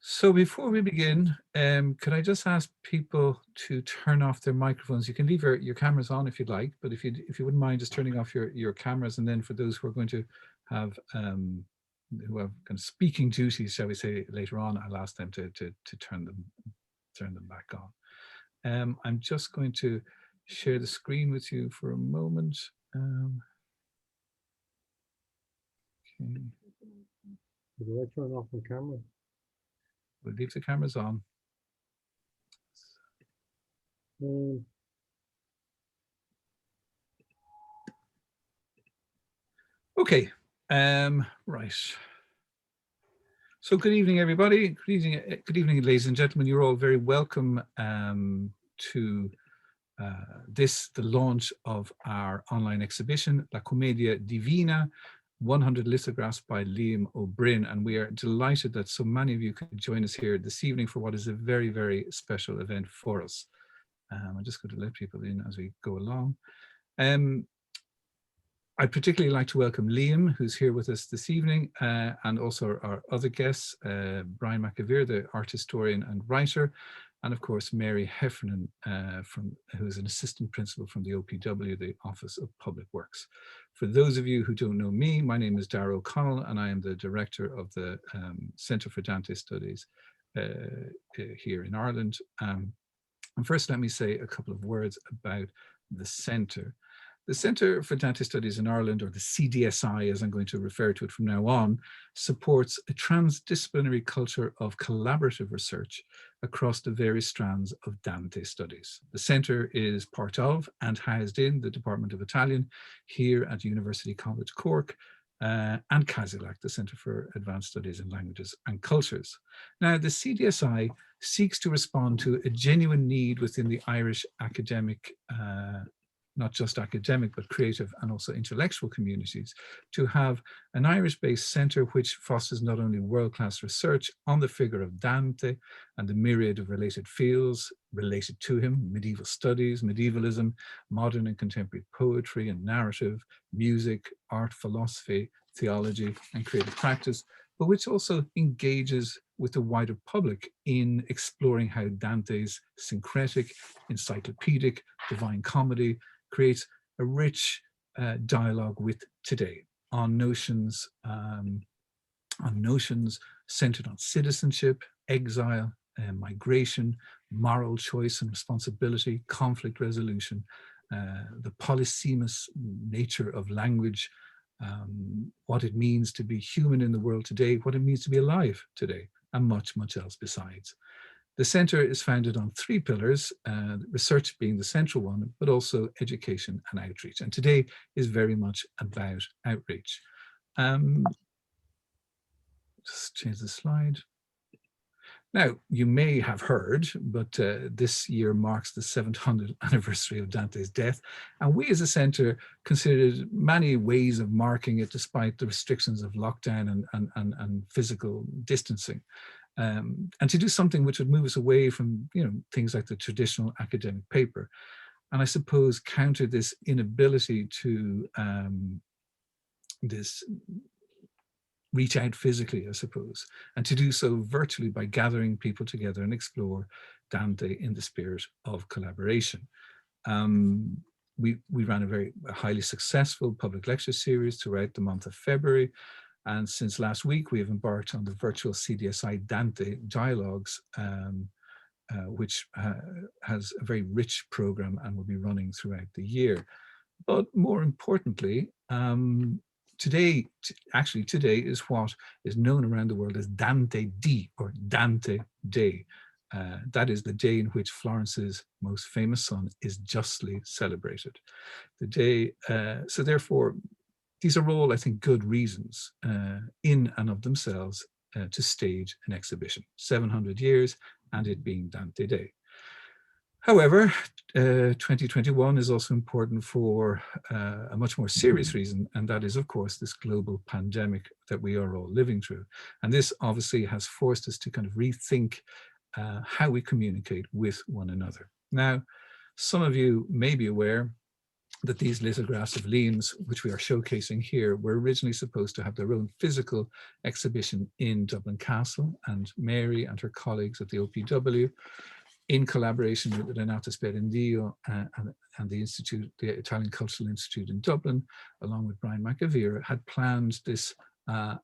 So before we begin, could I just ask people to turn off their microphones? You can leave your cameras on if you'd like, but if you wouldn't mind just turning off your cameras, and then for those who are going to have who have kind of speaking duties, shall we say, later on, I'll ask them to turn them back on. I'm just going to share the screen with you for a moment. Okay. Do I turn off my camera? We'll leave the cameras on. Okay, right. So good evening, everybody. Good evening, ladies and gentlemen. You're all very welcome to the launch of our online exhibition, La Commedia Divina, 100 Lithographs by Liam Ó Broin, and we are delighted that so many of you could join us here this evening for what is a very, very special event for us. I'm just going to let people in as we go along. I'd particularly like to welcome Liam, who's here with us this evening, and also our other guests, Brian McAveer, the art historian and writer, and of course, Mary Heffernan, who is an assistant principal from the OPW, the Office of Public Works. For those of you who don't know me, my name is Darragh O'Connell, and I am the director of the Centre for Dante Studies here in Ireland. And first, let me say a couple of words about the Centre. The Centre for Dante Studies in Ireland, or the CDSI as I'm going to refer to it from now on, supports a transdisciplinary culture of collaborative research across the various strands of Dante studies. The Centre is part of and housed in the Department of Italian here at University College Cork, and CASILAC, the Centre for Advanced Studies in Languages and Cultures. Now, the CDSI seeks to respond to a genuine need within the Irish academic not just academic, but creative and also intellectual communities, to have an Irish-based centre which fosters not only world-class research on the figure of Dante and the myriad of related fields related to him, medieval studies, medievalism, modern and contemporary poetry and narrative, music, art, philosophy, theology, and creative practice, but which also engages with the wider public in exploring how Dante's syncretic, encyclopedic, divine comedy creates a rich dialogue with today on notions centered on citizenship, exile, migration, moral choice and responsibility, conflict resolution, the polysemous nature of language, what it means to be human in the world today, what it means to be alive today, and much, much else besides. The Centre is founded on three pillars, research being the central one, but also education and outreach. And today is very much about outreach. Just change the slide. Now, you may have heard, but this year marks the 700th anniversary of Dante's death. And we as a centre considered many ways of marking it despite the restrictions of lockdown and physical distancing. And to do something which would move us away from, things like the traditional academic paper. And I suppose counter this inability to reach out physically, I suppose, and to do so virtually by gathering people together and explore Dante in the spirit of collaboration. We ran a very highly successful public lecture series throughout the month of February. And since last week, we have embarked on the virtual CDSI Dante Dialogues, which has a very rich program and will be running throughout the year. But more importantly, today is what is known around the world as Dantedì, or Dante-day. That is the day in which Florence's most famous son is justly celebrated. The day, so therefore, these are all, I think, good reasons in and of themselves to stage an exhibition. 700 years and it being Dante-day. However, 2021 is also important for a much more serious reason, and that is, of course, this global pandemic that we are all living through. And this obviously has forced us to kind of rethink how we communicate with one another. Now, some of you may be aware that these lithographs of Liam's, which we are showcasing here, were originally supposed to have their own physical exhibition in Dublin Castle, and Mary and her colleagues at the OPW, in collaboration with Renato Sperendio and the Institute, the Italian Cultural Institute in Dublin, along with Brian McAveer, had planned this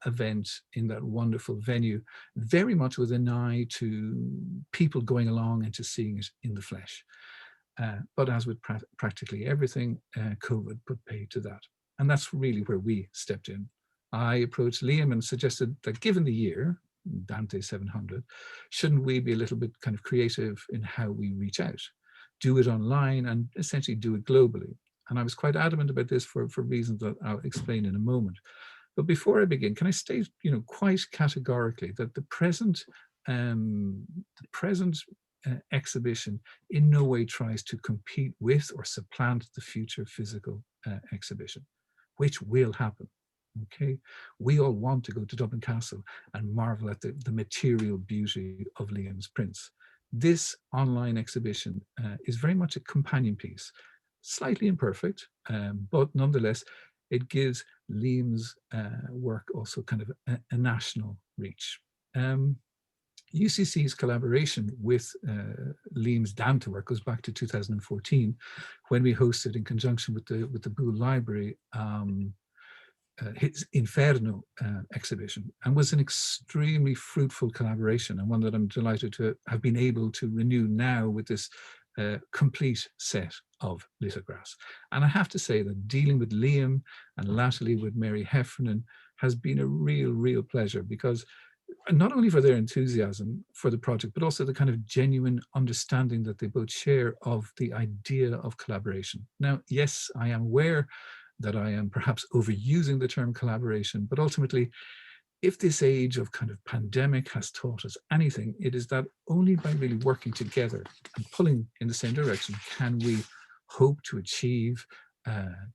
event in that wonderful venue, very much with an eye to people going along and to seeing it in the flesh. But as with practically everything, COVID put paid to that. And that's really where we stepped in. I approached Liam and suggested that given the year, Dante 700, shouldn't we be a little bit kind of creative in how we reach out, do it online and essentially do it globally? And I was quite adamant about this for reasons that I'll explain in a moment. But before I begin, can I state, quite categorically that the present exhibition in no way tries to compete with or supplant the future physical exhibition, which will happen. Okay, we all want to go to Dublin Castle and marvel at the material beauty of Liam's prints. This online exhibition is very much a companion piece, slightly imperfect, but nonetheless, it gives Liam's work also kind of a national reach. UCC's collaboration with Liam's Dante work goes back to 2014, when we hosted, in conjunction with the Boole Library, his Inferno exhibition, and was an extremely fruitful collaboration, and one that I'm delighted to have been able to renew now with this complete set of lithographs. And I have to say that dealing with Liam and latterly with Mary Heffernan has been a real pleasure, because not only for their enthusiasm for the project, but also the kind of genuine understanding that they both share of the idea of collaboration. Now, yes, I am aware that I am perhaps overusing the term collaboration, but ultimately, if this age of kind of pandemic has taught us anything, it is that only by really working together and pulling in the same direction can we hope to achieve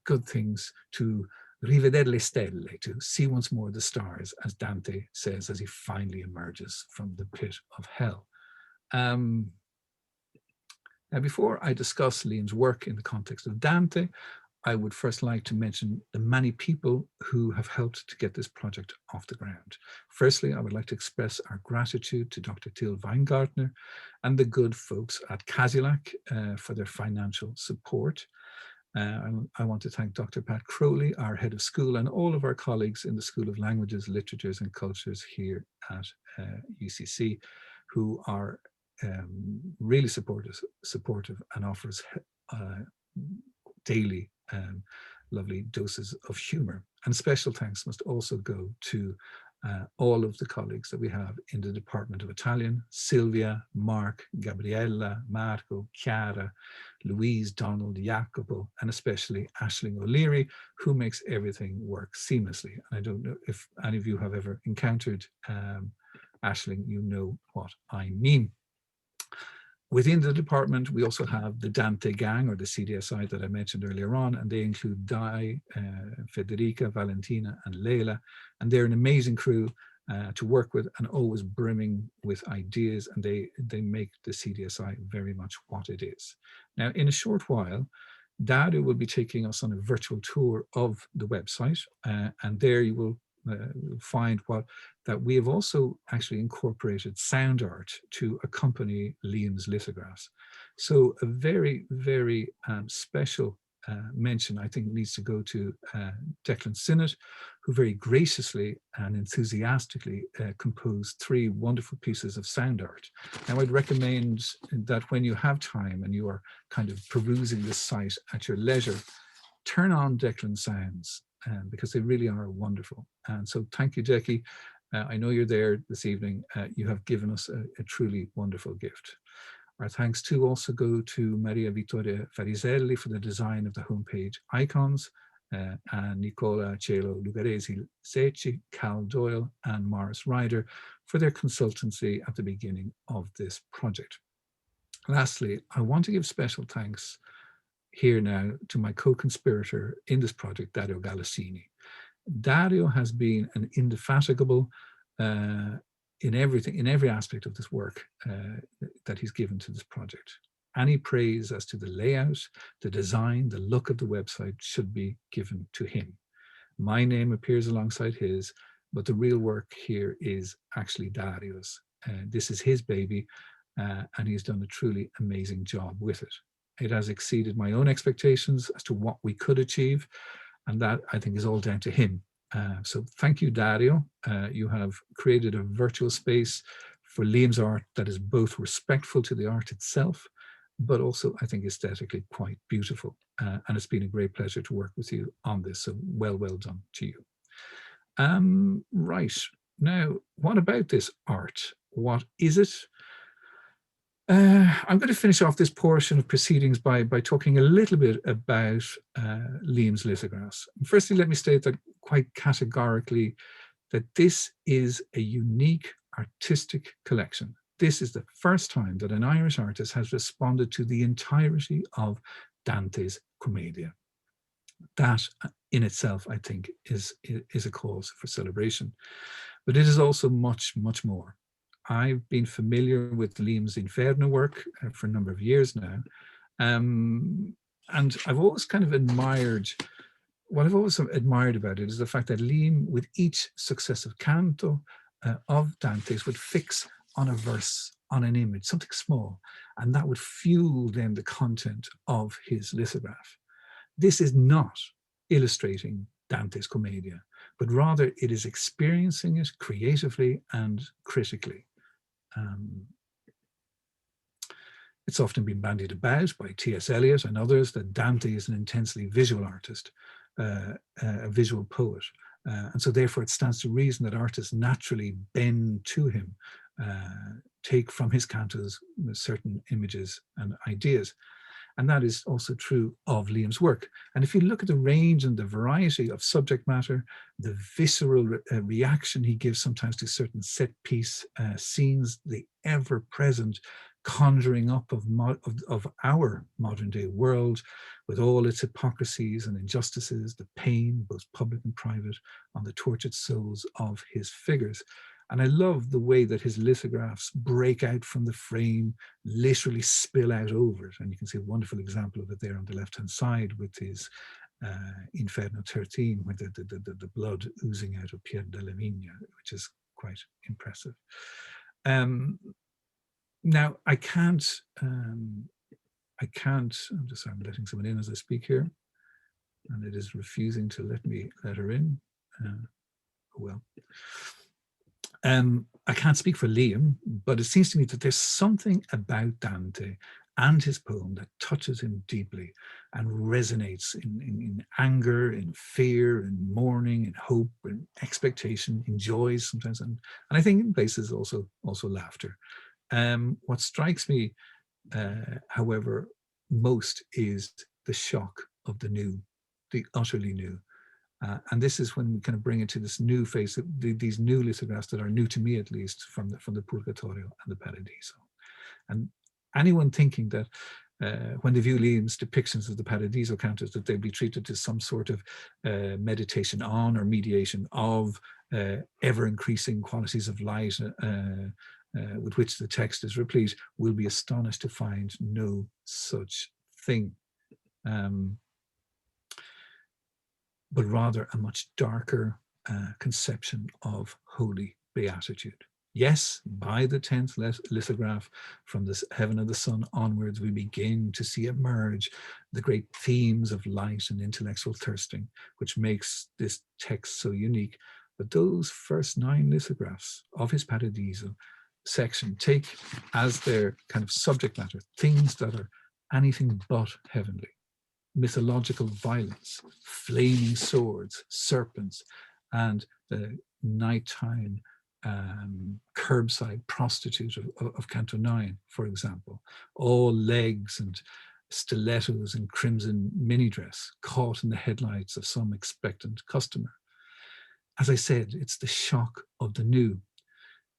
good things, to riveder le stelle, to see once more the stars, as Dante says as he finally emerges from the pit of hell. Now, before I discuss Liam's work in the context of Dante, I would first like to mention the many people who have helped to get this project off the ground. Firstly, I would like to express our gratitude to Dr. Till Weingartner and the good folks at Casilac for their financial support. I want to thank Dr. Pat Crowley, our head of school, and all of our colleagues in the School of Languages, Literatures and Cultures here at UCC, who are really supportive and offers daily lovely doses of humor. And special thanks must also go to all of the colleagues that we have in the Department of Italian: Silvia, Mark, Gabriella, Marco, Chiara, Louise, Donald, Jacopo, and especially Aisling O'Leary, who makes everything work seamlessly. And I don't know if any of you have ever encountered Aisling, you know what I mean. Within the department, we also have the Dante gang, or the CDSI, that I mentioned earlier on, and they include Dai, Federica, Valentina, and Leila, and they're an amazing crew to work with and always brimming with ideas, and they make the CDSI very much what it is. Now, in a short while, Dario will be taking us on a virtual tour of the website, and there you will find that we have also actually incorporated sound art to accompany Liam's lithographs. So a very special mention, I think, needs to go to Declan Sinnott, who very graciously and enthusiastically composed 3 wonderful pieces of sound art. Now, I'd recommend that when you have time and you are kind of perusing this site at your leisure, turn on Declan Sounds, because they really are wonderful. And so thank you, Jackie. I know you're there this evening. You have given us a truly wonderful gift. Our thanks too also go to Maria Vittoria Fariselli for the design of the homepage icons, and Nicola Cielo Lugaresi Secchi, Cal Doyle, and Morris Ryder for their consultancy at the beginning of this project. Lastly, I want to give special thanks here now to my co-conspirator in this project, Dario Galassini. Dario has been an indefatigable in every aspect of this work that he's given to this project. Any praise as to the layout, the design, the look of the website should be given to him. My name appears alongside his, but the real work here is actually Dario's. This is his baby, and he's done a truly amazing job with it. It has exceeded my own expectations as to what we could achieve, and that, I think, is all down to him. So thank you, Dario. You have created a virtual space for Liam's art that is both respectful to the art itself, but also, I think, aesthetically quite beautiful. And it's been a great pleasure to work with you on this. So well done to you. Right. Now, what about this art? What is it? I'm going to finish off this portion of proceedings by talking a little bit about Liam's lithographs. Firstly, let me state that quite categorically that this is a unique artistic collection. This is the first time that an Irish artist has responded to the entirety of Dante's Commedia. That in itself, I think, is a cause for celebration. But it is also much, much more. I've been familiar with Liam's Inferno work for a number of years now. And I've always kind of admired, what I've always admired about it is the fact that Liam, with each successive canto of Dante's, would fix on a verse, on an image, something small, and that would fuel then the content of his lithograph. This is not illustrating Dante's Commedia, but rather it is experiencing it creatively and critically. It's often been bandied about by T.S. Eliot and others that Dante is an intensely visual artist, a visual poet. And so therefore it stands to reason that artists naturally bend to him, take from his cantos certain images and ideas. And that is also true of Liam's work. And if you look at the range and the variety of subject matter, the visceral reaction he gives sometimes to certain set piece scenes, the ever-present conjuring up of our modern day world with all its hypocrisies and injustices, the pain, both public and private, on the tortured souls of his figures. And I love the way that his lithographs break out from the frame, literally spill out over it. And you can see a wonderful example of it there on the left-hand side with his Inferno 13, with the blood oozing out of Pier della Vigna, which is quite impressive. Now, I'm letting someone in as I speak here, and it is refusing to let her in. Well. I can't speak for Liam, but it seems to me that there's something about Dante and his poem that touches him deeply and resonates in anger, in fear, in mourning, in hope, in expectation, in joy sometimes, and I think in places also laughter. What strikes me, however, most is the shock of the new, the utterly new. And this is when we kind of bring it to this new phase, these new lithographs that are new to me, at least, from the Purgatorio and the Paradiso. And anyone thinking that when they view Liam's depictions of the Paradiso cantos, that they'll be treated to some sort of meditation on or mediation of ever-increasing qualities of light with which the text is replete, will be astonished to find no such thing. But rather a much darker conception of holy beatitude. Yes, by the 10th lithograph, from the heaven of the sun onwards, we begin to see emerge the great themes of light and intellectual thirsting, which makes this text so unique. But those first 9 lithographs of his Paradiso section take as their kind of subject matter things that are anything but heavenly. Mythological violence, flaming swords, serpents, and the nighttime curbside prostitute of Canto 9, for example. All legs and stilettos and crimson mini dress caught in the headlights of some expectant customer. As I said, it's the shock of the new.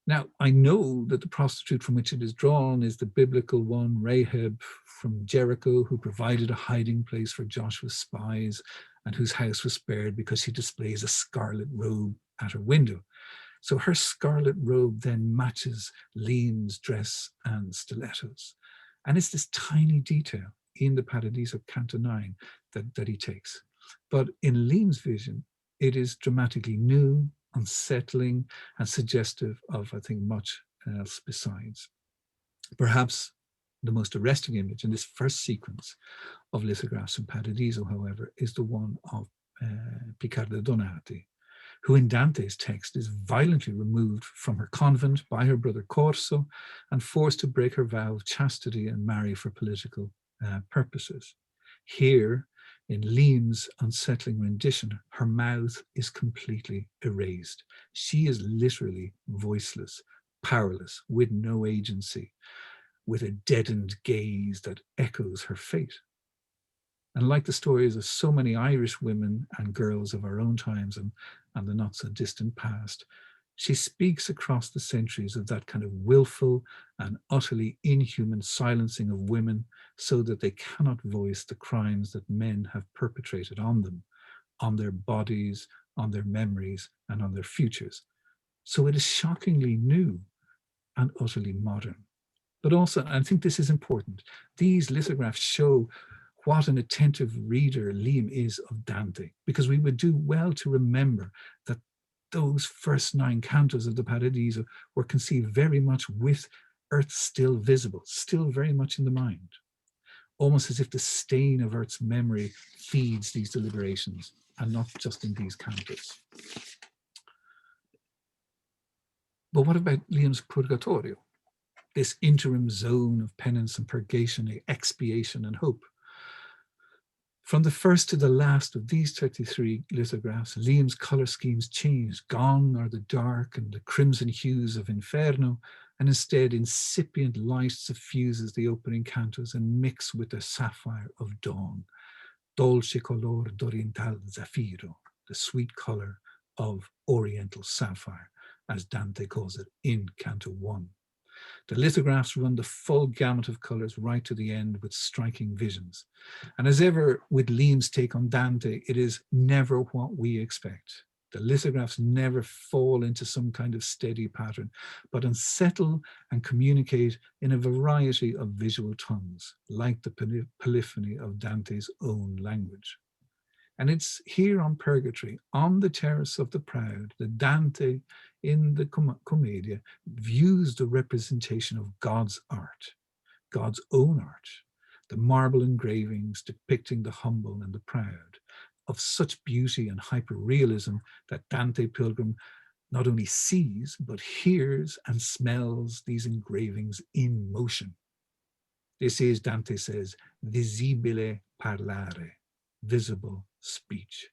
Now, I know that the prostitute from which it is drawn is the biblical one, Rahab from Jericho, who provided a hiding place for Joshua's spies and whose house was spared because she displays a scarlet robe at her window. So her scarlet robe then matches Liam's dress and stilettos. And it's this tiny detail in the Paradiso Canto 9 that he takes. But in Liam's vision, it is dramatically new, unsettling, and suggestive of, I think, much else besides. Perhaps the most arresting image in this first sequence of lithographs in Paradiso, however, is the one of Picarda Donati, who in Dante's text is violently removed from her convent by her brother Corso and forced to break her vow of chastity and marry for political purposes. Here, in Liam's unsettling rendition, her mouth is completely erased. She is literally voiceless, powerless, with no agency, with a deadened gaze that echoes her fate. And like the stories of so many Irish women and girls of our own times and the not so distant past, she speaks across the centuries of that kind of willful and utterly inhuman silencing of women so that they cannot voice the crimes that men have perpetrated on them, on their bodies, on their memories, and on their futures. So it is shockingly new and utterly modern. But also, I think this is important, these lithographs show what an attentive reader Liam is of Dante, because we would do well to remember that those first 9 cantos of the Paradiso were conceived very much with Earth still visible, still very much in the mind, almost as if the stain of Earth's memory feeds these deliberations, and not just in these cantos. But what about Liam's Purgatorio, this interim zone of penance and purgation, expiation and hope? From the first to the last of these 33 lithographs, Liam's colour schemes change. Gone are the dark and the crimson hues of Inferno, and instead incipient light suffuses the opening cantos and mix with the sapphire of dawn. Dolce color d'oriental zafiro, the sweet colour of oriental sapphire, as Dante calls it in Canto 1. The lithographs run the full gamut of colours right to the end with striking visions. And as ever with Liam's take on Dante, it is never what we expect. The lithographs never fall into some kind of steady pattern, but unsettle and communicate in a variety of visual tongues, like the polyphony of Dante's own language. And it's here on Purgatory, on the Terrace of the Proud, that Dante, in the Commedia, views the representation of God's art, God's own art, the marble engravings depicting the humble and the proud, of such beauty and hyperrealism that Dante Pilgrim not only sees, but hears and smells these engravings in motion. This is, Dante says, visibile parlare, visible speech.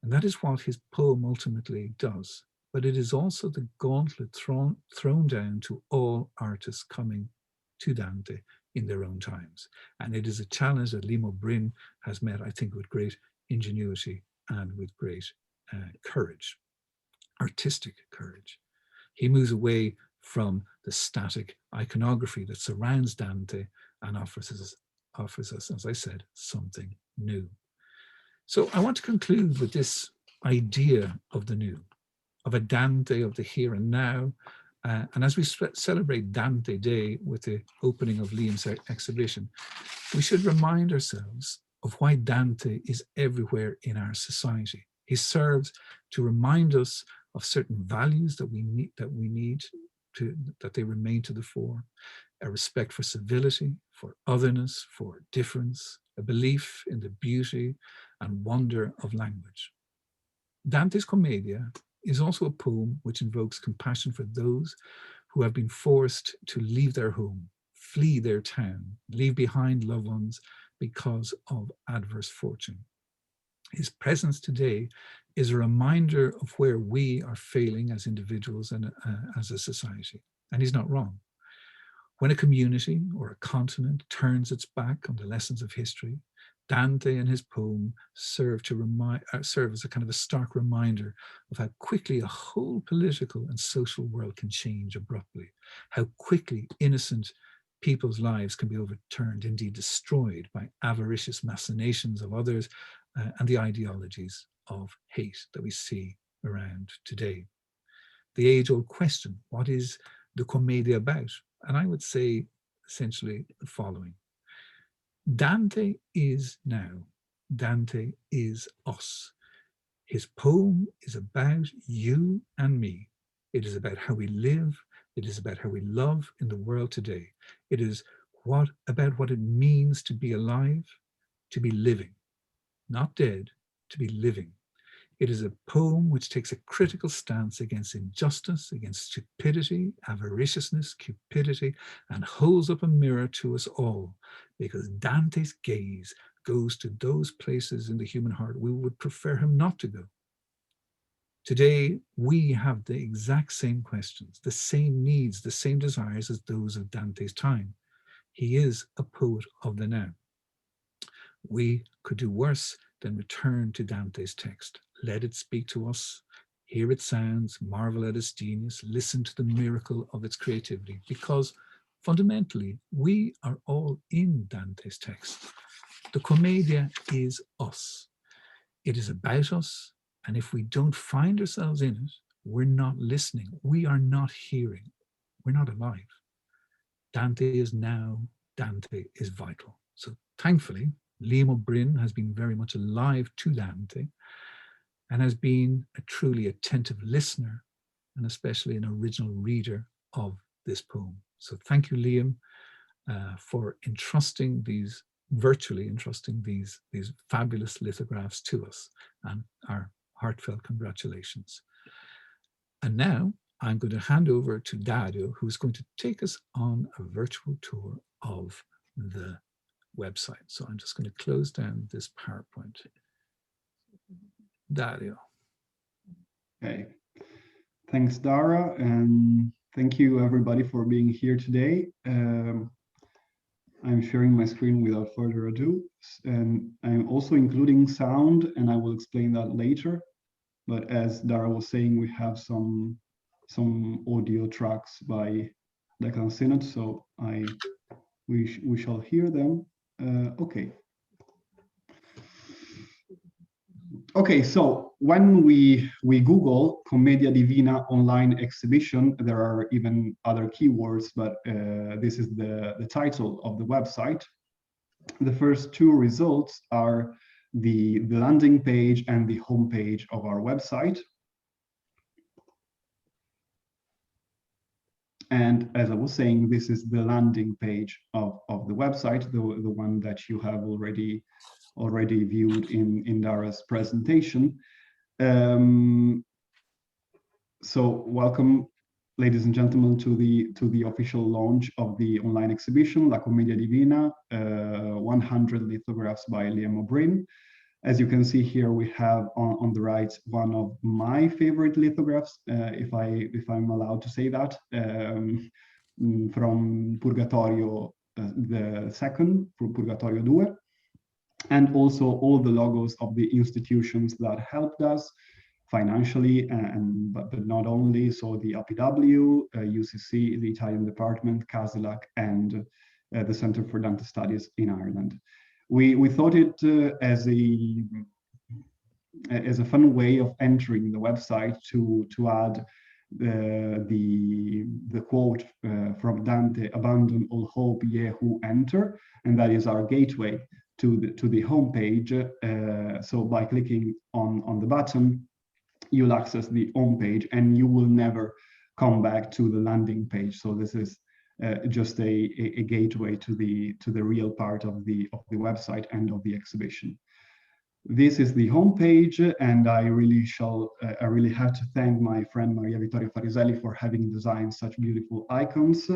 And that is what his poem ultimately does. But it is also the gauntlet thrown down to all artists coming to Dante in their own times. And it is a challenge that Liam Ó Broin has met, I think, with great ingenuity and with great courage, artistic courage. He moves away from the static iconography that surrounds Dante and offers us, as I said, something new. So I want to conclude with this idea of the new, of a Dante of the here and now. And as we celebrate Dante-day with the opening of Liam's exhibition, we should remind ourselves of why Dante is everywhere in our society. He serves to remind us of certain values that we need that they remain to the fore, a respect for civility, for otherness, for difference, a belief in the beauty and wonder of language. Dante's Commedia is also a poem which invokes compassion for those who have been forced to leave their home, flee their town, leave behind loved ones because of adverse fortune. His presence today is a reminder of where we are failing as individuals and as a society. And he's not wrong. When a community or a continent turns its back on the lessons of history, Dante and his poem serve as a kind of a stark reminder of how quickly a whole political and social world can change abruptly, how quickly innocent people's lives can be overturned, indeed destroyed, by avaricious machinations of others and the ideologies of hate that we see around today. The age-old question, what is the Commedia about? And I would say essentially the following. Dante is now. Dante is us. His poem is about you and me. It is about how we live. It is about how we love in the world today. It is about what it means to be alive, to be living, not dead, to be living. It is a poem which takes a critical stance against injustice, against stupidity, avariciousness, cupidity, and holds up a mirror to us all, because Dante's gaze goes to those places in the human heart we would prefer him not to go. Today, we have the exact same questions, the same needs, the same desires as those of Dante's time. He is a poet of the now. We could do worse than return to Dante's text. Let it speak to us, hear its sounds, marvel at its genius, listen to the miracle of its creativity, because fundamentally, we are all in Dante's text. The Commedia is us. It is about us, and if we don't find ourselves in it, we're not listening, we are not hearing, we're not alive. Dante is now, Dante is vital. So thankfully, Liam Ó Broin has been very much alive to Dante and has been a truly attentive listener and especially an original reader of this poem. So thank you, Liam, for virtually entrusting these fabulous lithographs to us, and our heartfelt congratulations. And now I'm going to hand over to Dario, who's going to take us on a virtual tour of the website. So I'm just going to close down this PowerPoint. Dario. Okay. Thanks, Dara, and thank you everybody for being here today. I'm sharing my screen without further ado, and I'm also including sound, and I will explain that later. But as Dara was saying, we have some audio tracks by the canciones, so we shall hear them. Okay. Okay, so when we Google Commedia Divina online exhibition, there are even other keywords, but this is the title of the website. The first two results are the landing page and the home page of our website. And as I was saying, this is the landing page of the website, the one that you have already viewed in Dara's presentation. So welcome, ladies and gentlemen, to the official launch of the online exhibition, La Commedia Divina, 100 lithographs by Liam Ó Broin. As you can see here, we have on the right one of my favorite lithographs, if I'm allowed to say that, from Purgatorio, the second, Purgatorio 2. And also all the logos of the institutions that helped us financially, but not only. So the APW, UCC, the Italian department, CASELAC, and the Center for Dante Studies in Ireland. We thought it as a fun way of entering the website to add the quote from Dante, "Abandon all hope, ye who enter," and that is our gateway to the homepage. So by clicking on the button, you'll access the home page, and you will never come back to the landing page. So this is just a gateway to the real part of the website and of the exhibition. This is the homepage, and I really have to thank my friend Maria Vittoria Fariselli for having designed such beautiful icons,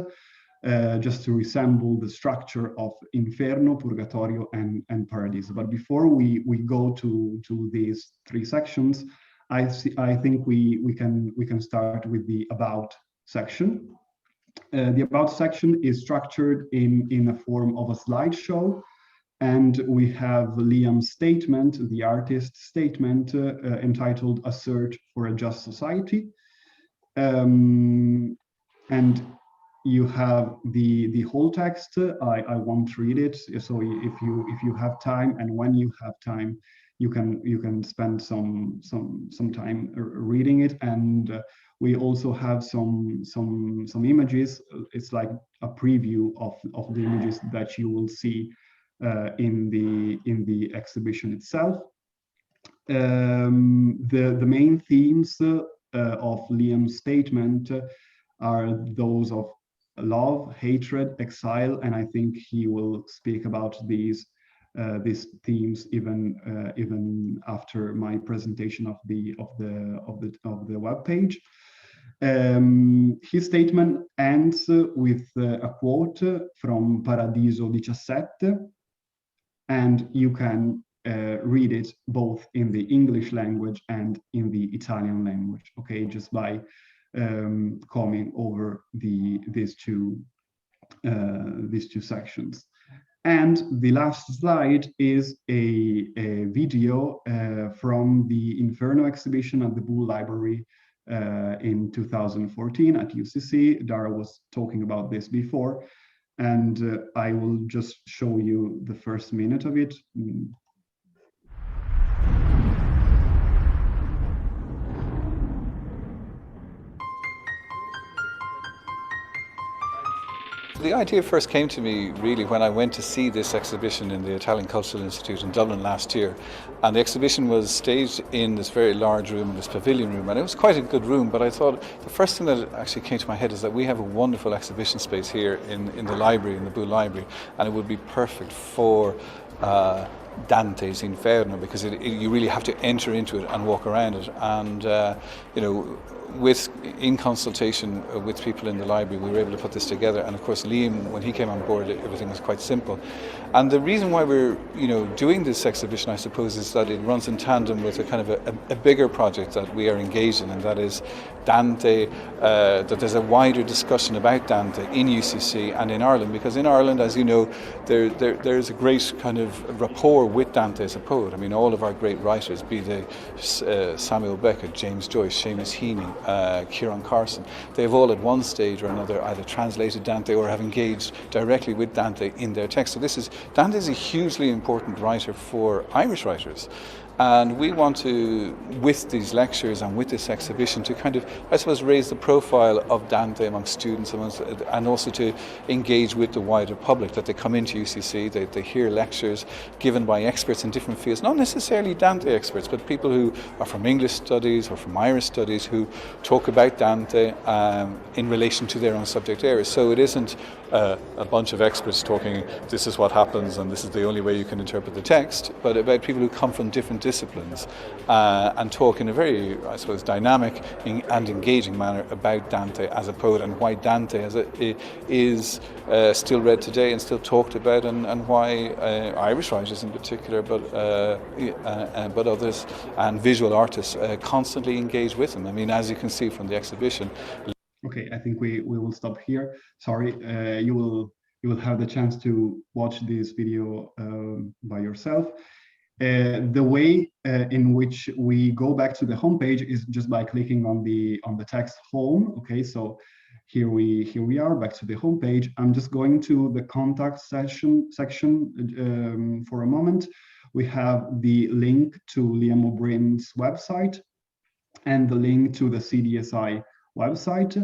just to resemble the structure of Inferno, Purgatorio, and Paradiso. But before we go to these three sections, I think we can start with the About section. The About section is structured in a form of a slideshow, and we have Liam's statement, the artist's statement, entitled "A Search for a Just Society," and you have the whole text. I won't read it. So if you have time, and when you have time, you can spend some time reading it. And we also have some images. It's like a preview of the images that you will see in the exhibition itself. The main themes of Liam's statement are those of love, hatred, exile, and I think he will speak about these themes even after my presentation of the web page. His statement ends with a quote from Paradiso 17, and you can read it both in the English language and in the Italian language, okay, just by coming over these two sections. And the last slide is a video from the Inferno exhibition at the Bull Library in 2014 at UCC. Dara was talking about this before, and I will just show you the first minute of it. The idea first came to me really when I went to see this exhibition in the Italian Cultural Institute in Dublin last year. And the exhibition was staged in this very large room, this pavilion room, and it was quite a good room. But I thought the first thing that actually came to my head is that we have a wonderful exhibition space here in the library, in the Bull Library, and it would be perfect for Dante's Inferno, because you really have to enter into it and walk around it. And you know, in consultation with people in the library, we were able to put this together. And of course, Liam, when he came on board, everything was quite simple. And the reason why we're doing this exhibition, I suppose, is that it runs in tandem with a kind of a bigger project that we are engaged in, and that is Dante. That there's a wider discussion about Dante in UCC and in Ireland, because in Ireland, as you know, there's a great kind of rapport with Dante as a poet. I mean, all of our great writers, be they Samuel Beckett, James Joyce, Seamus Heaney, Kieran Carson, they've all at one stage or another either translated Dante or have engaged directly with Dante in their text. So Dante is a hugely important writer for Irish writers. And we want to, with these lectures and with this exhibition, to kind of, I suppose, raise the profile of Dante among students, and also to engage with the wider public, that they come into UCC, they hear lectures given by experts in different fields, not necessarily Dante experts, but people who are from English studies or from Irish studies who talk about Dante in relation to their own subject areas. So it isn't a bunch of experts talking, this is what happens and this is the only way you can interpret the text, but about people who come from different disciplines and talk in a very, I suppose, dynamic and engaging manner about Dante as a poet, and why Dante is still read today and still talked about, and why Irish writers in particular, but others and visual artists constantly engage with him. I mean, as you can see from the exhibition. Okay, I think we will stop here. Sorry, you will have the chance to watch this video by yourself. The way in which we go back to the homepage is just by clicking on the text home. Okay, so here we are back to the homepage. I'm just going to the contact section for a moment. We have the link to Liam Ó Broin's website and the link to the CDSI website.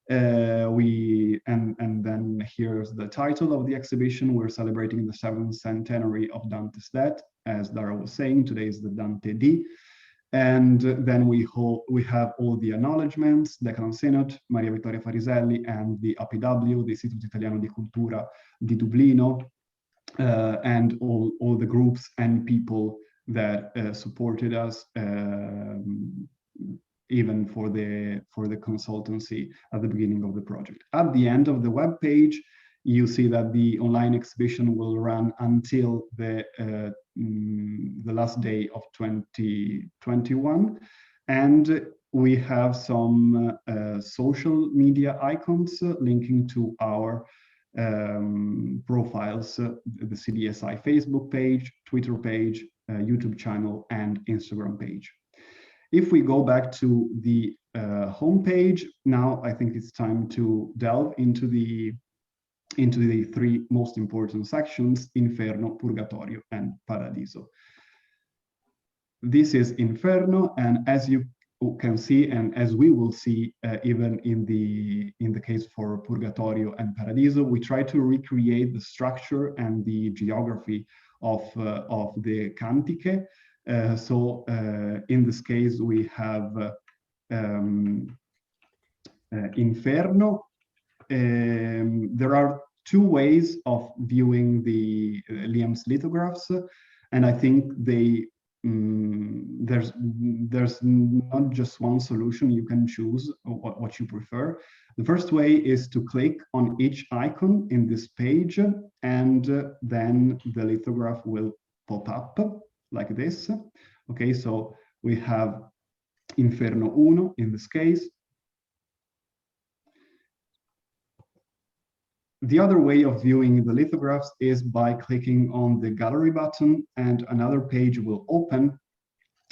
And then here's the title of the exhibition. We're celebrating the 7th centenary of Dante's death. As Dara was saying, today is the Dantedì. And then we have all the acknowledgements, Decan Synod, Maria Vittoria Fariselli, and the APW, the Istituto Italiano di Cultura di Dublino, and all the groups and people that supported us, even for the consultancy at the beginning of the project. At the end of the web page, you see that the online exhibition will run until the last day of 2021, and we have some social media icons linking to our profiles, the CDSI Facebook page, Twitter page, YouTube channel, and Instagram page. If we go back to the homepage, now I think it's time to delve into the three most important sections: Inferno, Purgatorio, and Paradiso. This is Inferno, and as you can see, and as we will see even in the case for Purgatorio and Paradiso, we try to recreate the structure and the geography of the cantiche. So in this case, we have Inferno. There are two ways of viewing the Liam's lithographs, and I think they there's not just one solution. You can choose what you prefer. The first way is to click on each icon in this page, and then the lithograph will pop up like this. Okay, so we have Inferno 1 in this case. The other way of viewing the lithographs is by clicking on the gallery button, and another page will open.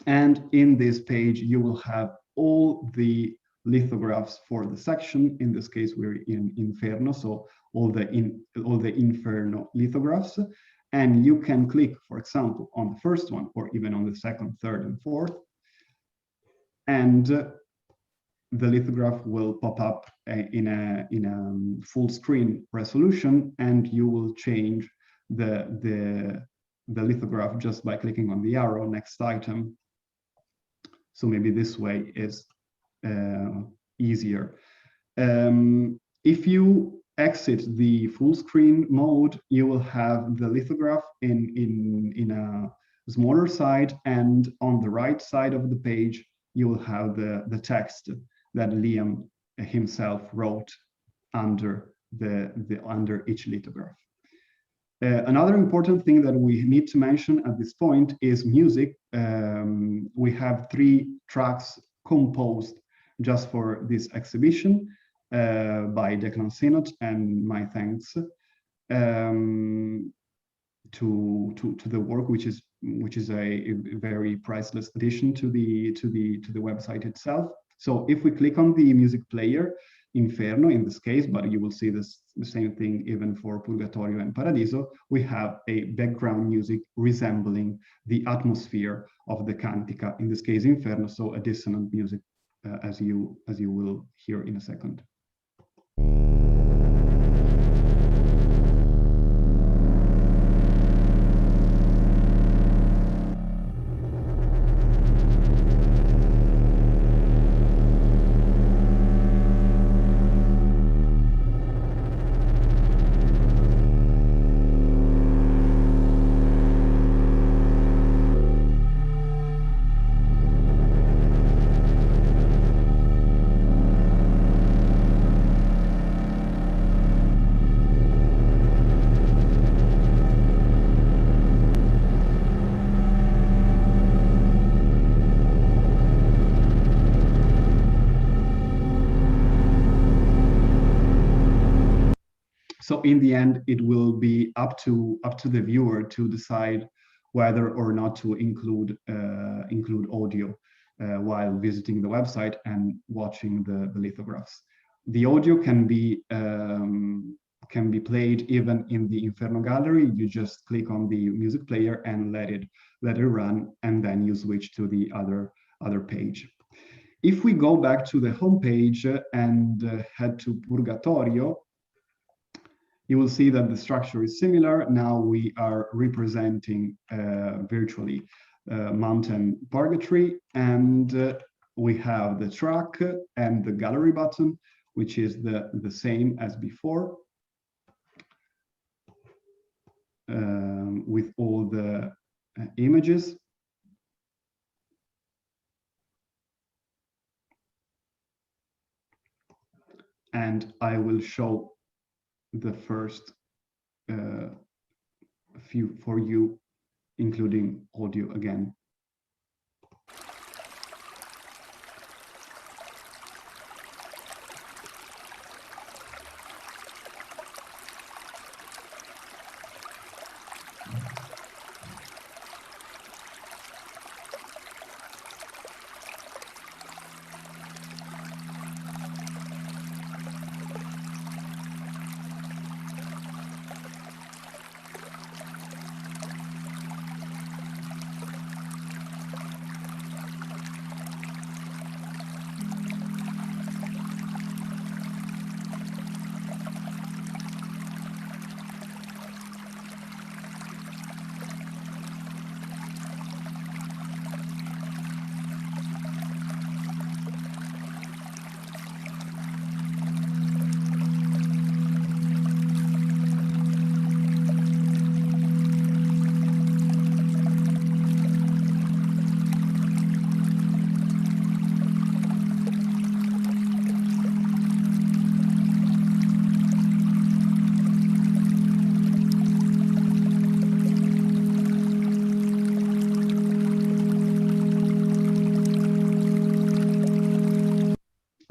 And in this page, you will have all the lithographs for the section. In this case, we're in Inferno, so all the Inferno lithographs. And you can click, for example, on the first one, or even on the second, third, and fourth. And the lithograph will pop up in a full screen resolution, and you will change the lithograph just by clicking on the arrow next item. So maybe this way is easier. If you exit the full screen mode, you will have the lithograph in a smaller side, and on the right side of the page, you will have the text that Liam himself wrote under under each lithograph. Another important thing that we need to mention at this point is music. We have 3 tracks composed just for this exhibition by Declan Synod, and my thanks to the work, which is a very priceless addition to the website itself. So if we click on the music player, Inferno in this case, but you will see the same thing even for Purgatorio and Paradiso, we have a background music resembling the atmosphere of the cantica, in this case Inferno, so a dissonant music, as you will hear in a second. So in the end, it will be up to the viewer to decide whether or not to include audio while visiting the website and watching the lithographs. The audio can be played even in the Inferno gallery. You just click on the music player and let it run, and then you switch to the other page. If we go back to the home page and head to Purgatorio, you will see that the structure is similar. Now we are representing virtually Mountain Purgatory, and we have the track and the gallery button, which is the same as before, with all the images. And I will show the first few for you, including audio again.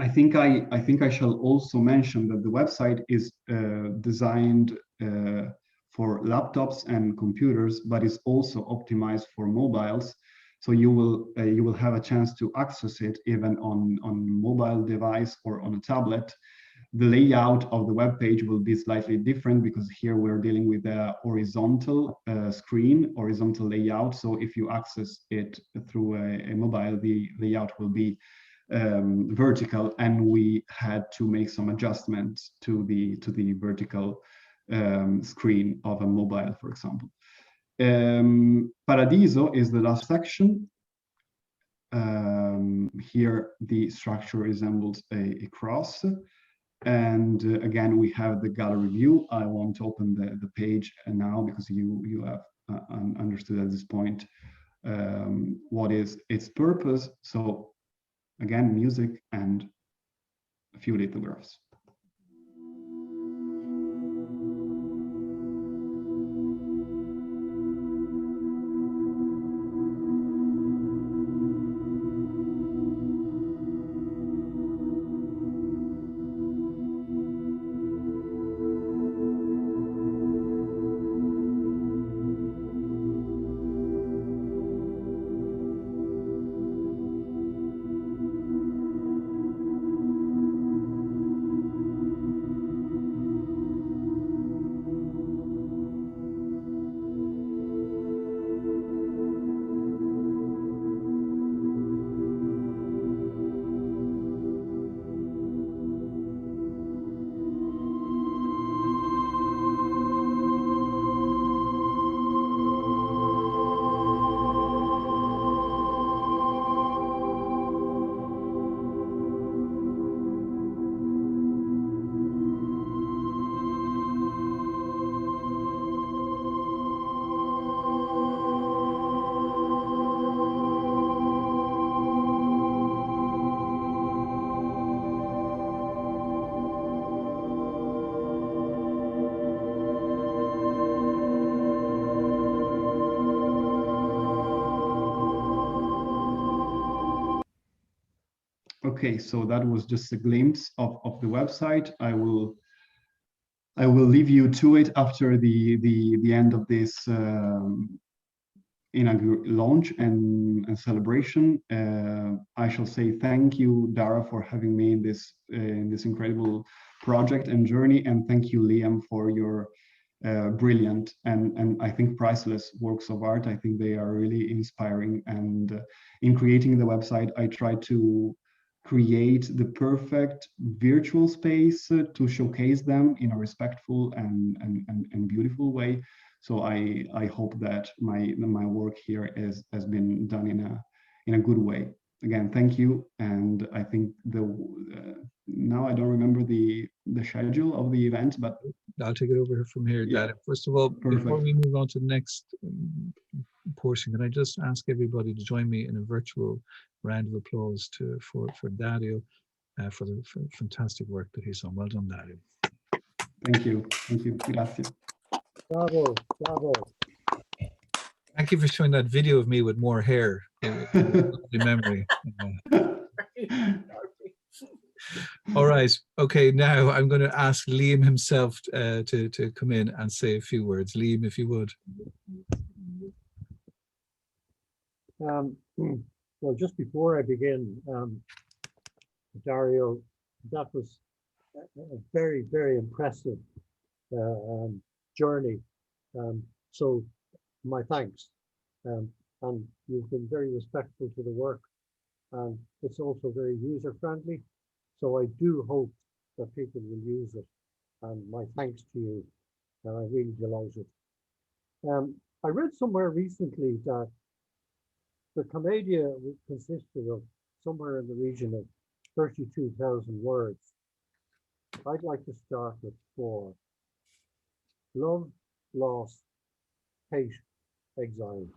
think I shall also mention that the website is designed for laptops and computers, but is also optimized for mobiles. So you will have a chance to access it even on mobile device or on a tablet. The layout of the web page will be slightly different because here we're dealing with a horizontal screen, horizontal layout. So if you access it through a mobile, the layout will be vertical, and we had to make some adjustments to the vertical screen of a mobile, for example. Paradiso is the last section. Here the structure resembles a cross. And again, we have the gallery view. I won't open the page now because you have understood at this point what is its purpose. So again, music and a few lithographs. Okay, so that was just a glimpse of the website. I will leave you to it after the end of this inaugural launch and celebration. I shall say thank you, Dara, for having me in this incredible project and journey, and thank you, Liam, for your brilliant and I think priceless works of art. I think they are really inspiring, and in creating the website, I tried to create the perfect virtual space to showcase them in a respectful and beautiful way. So I hope that my work here has been done in a good way. Again, thank you. And I think now I don't remember the schedule of the event, but I'll take it over from here, yeah. Dad. First of all, Perfect. before we move on to the next portion, can I just ask everybody to join me in a virtual round of applause for Dario for the fantastic work that he's done. Well done, Dario. Thank you. Grazie. Bravo, bravo. Thank you for showing that video of me with more hair. Lovely memory. All right. Okay, now I'm going to ask Liam himself to come in and say a few words. Liam, if you would. Well, just before I begin, Dario, that was a very, very impressive journey. So my thanks. And you've been very respectful to the work. And it's also very user-friendly. So I do hope that people will use it. And my thanks to you. And I'm really delighted. I read somewhere recently that the Commedia consisted of somewhere in the region of 32,000 words. I'd like to start with 4. Love, loss, hate, exile.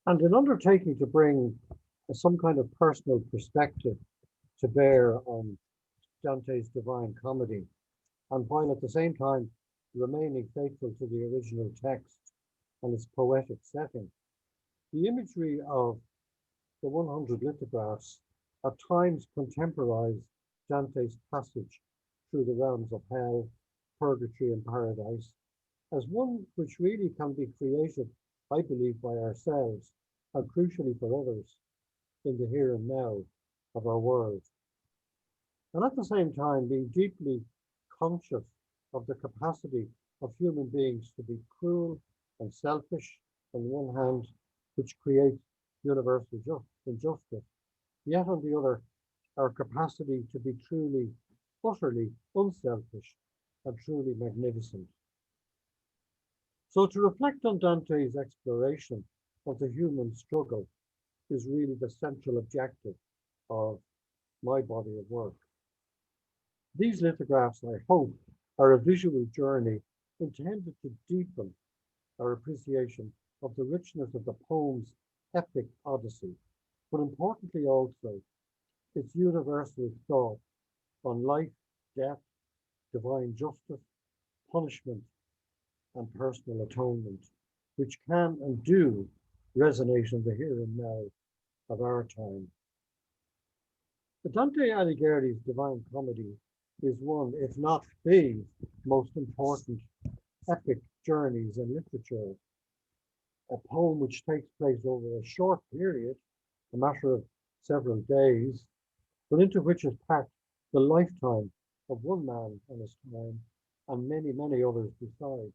And in undertaking to bring some kind of personal perspective to bear on Dante's Divine Comedy, and while at the same time remaining faithful to the original text and its poetic setting, the imagery of the 100 lithographs at times contemporize Dante's passage through the realms of hell, purgatory, and paradise as one which really can be created, I believe, by ourselves and crucially for others in the here and now of our world. And at the same time, being deeply conscious of the capacity of human beings to be cruel and selfish on one hand, which creates universal injustice, yet on the other, our capacity to be truly, utterly unselfish and truly magnificent. So to reflect on Dante's exploration of the human struggle is really the central objective of my body of work. These lithographs, I hope, are a visual journey intended to deepen our appreciation of the richness of the poem's epic odyssey, but importantly also its universal thought on life, death, divine justice, punishment, and personal atonement, which can and do resonate in the here and now of our time. The Dante Alighieri's Divine Comedy is one, if not the most important epic journeys in literature, a poem which takes place over a short period, a matter of several days, but into which is packed the lifetime of one man and his time, and many, many others besides.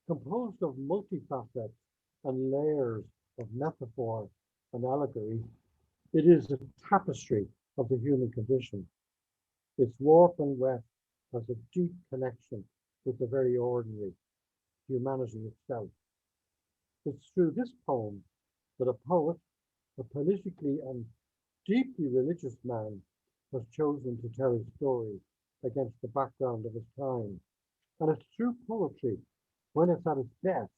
Composed of multifacets and layers of metaphor and allegory, it is a tapestry of the human condition. Its warp and weft has a deep connection with the very ordinary, humanity itself. It's through this poem that a poet, a politically and deeply religious man, has chosen to tell his story against the background of his time. And it's through poetry, when it's at its best,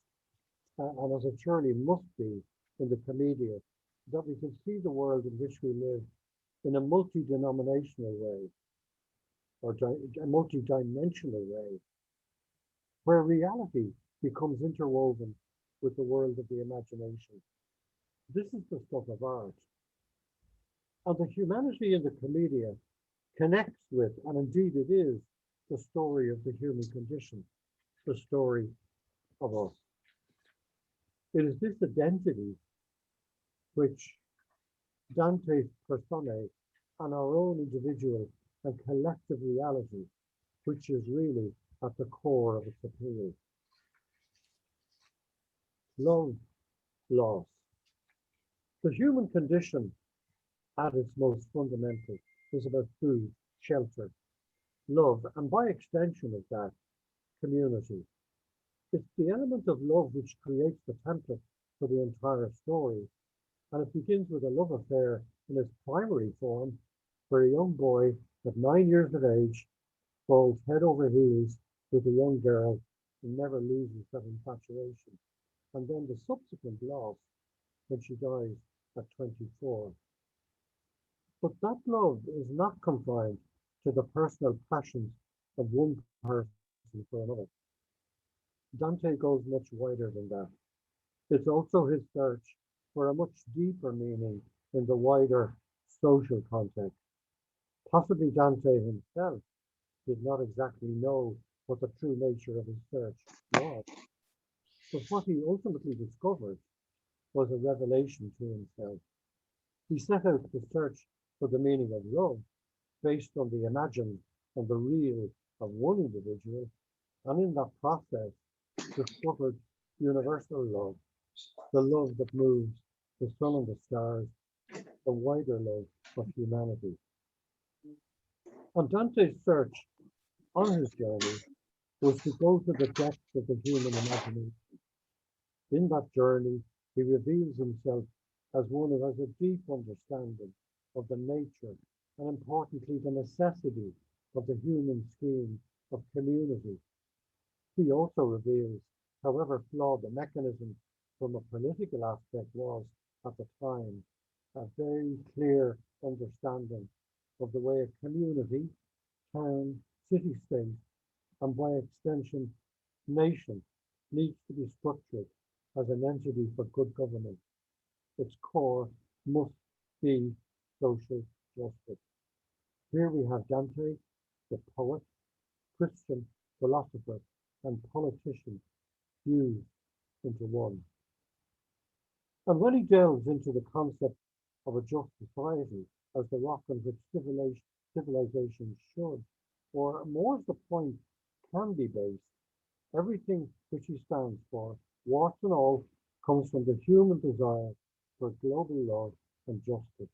and as it surely must be in the Commedia, that we can see the world in which we live in a multi-denominational way, or a multi-dimensional way, where reality becomes interwoven with the world of the imagination. This is the stuff of art. And the humanity in the Commedia connects with, and indeed it is, the story of the human condition, the story of us. It is this identity which Dante's personae and our own individual and collective reality, which is really at the core of its appeal. Love, loss. The human condition at its most fundamental is about food, shelter, love, and by extension of that, community. It's the element of love which creates the template for the entire story, and it begins with a love affair in its primary form, where a young boy at 9 years of age falls head over heels with a young girl and never loses that infatuation, and then the subsequent loss when she dies at 24. But that love is not confined to the personal passions of one person for another. Dante goes much wider than that. It's also his search for a much deeper meaning in the wider social context. Possibly Dante himself did not exactly know what the true nature of his search was, but what he ultimately discovered was a revelation to himself. He set out to search for the meaning of love based on the imagined and the real of one individual, and in that process discovered universal love, the love that moves the sun and the stars, the wider love of humanity. And Dante's search on his journey was to go to the depths of the human imagination. In that journey, he reveals himself as one who has a deep understanding of the nature and, importantly, the necessity of the human scheme of community. He also reveals, however flawed the mechanism from a political aspect was at the time, a very clear understanding of the way a community, town, city-state, and by extension, nation needs to be structured as an entity for good governance. Its core must be social justice. Here we have Dante, the poet, Christian philosopher, and politician fused into one. And when he delves into the concept of a just society as the rock on which civilization should, or more to the point, can be based, everything which he stands for, warts and all, comes from the human desire for global love and justice.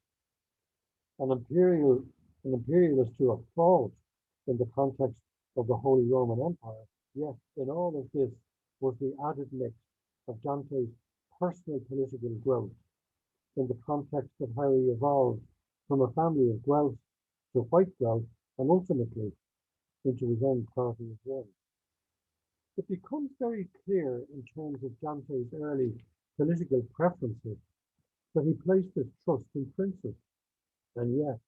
An imperialist to a fault in the context of the Holy Roman Empire, yet in all of this was the added mix of Dante's personal political growth in the context of how he evolved from a family of Guelphs to white Guelphs and ultimately into his own party as well. It becomes very clear in terms of Dante's early political preferences that he placed his trust in princes, and yet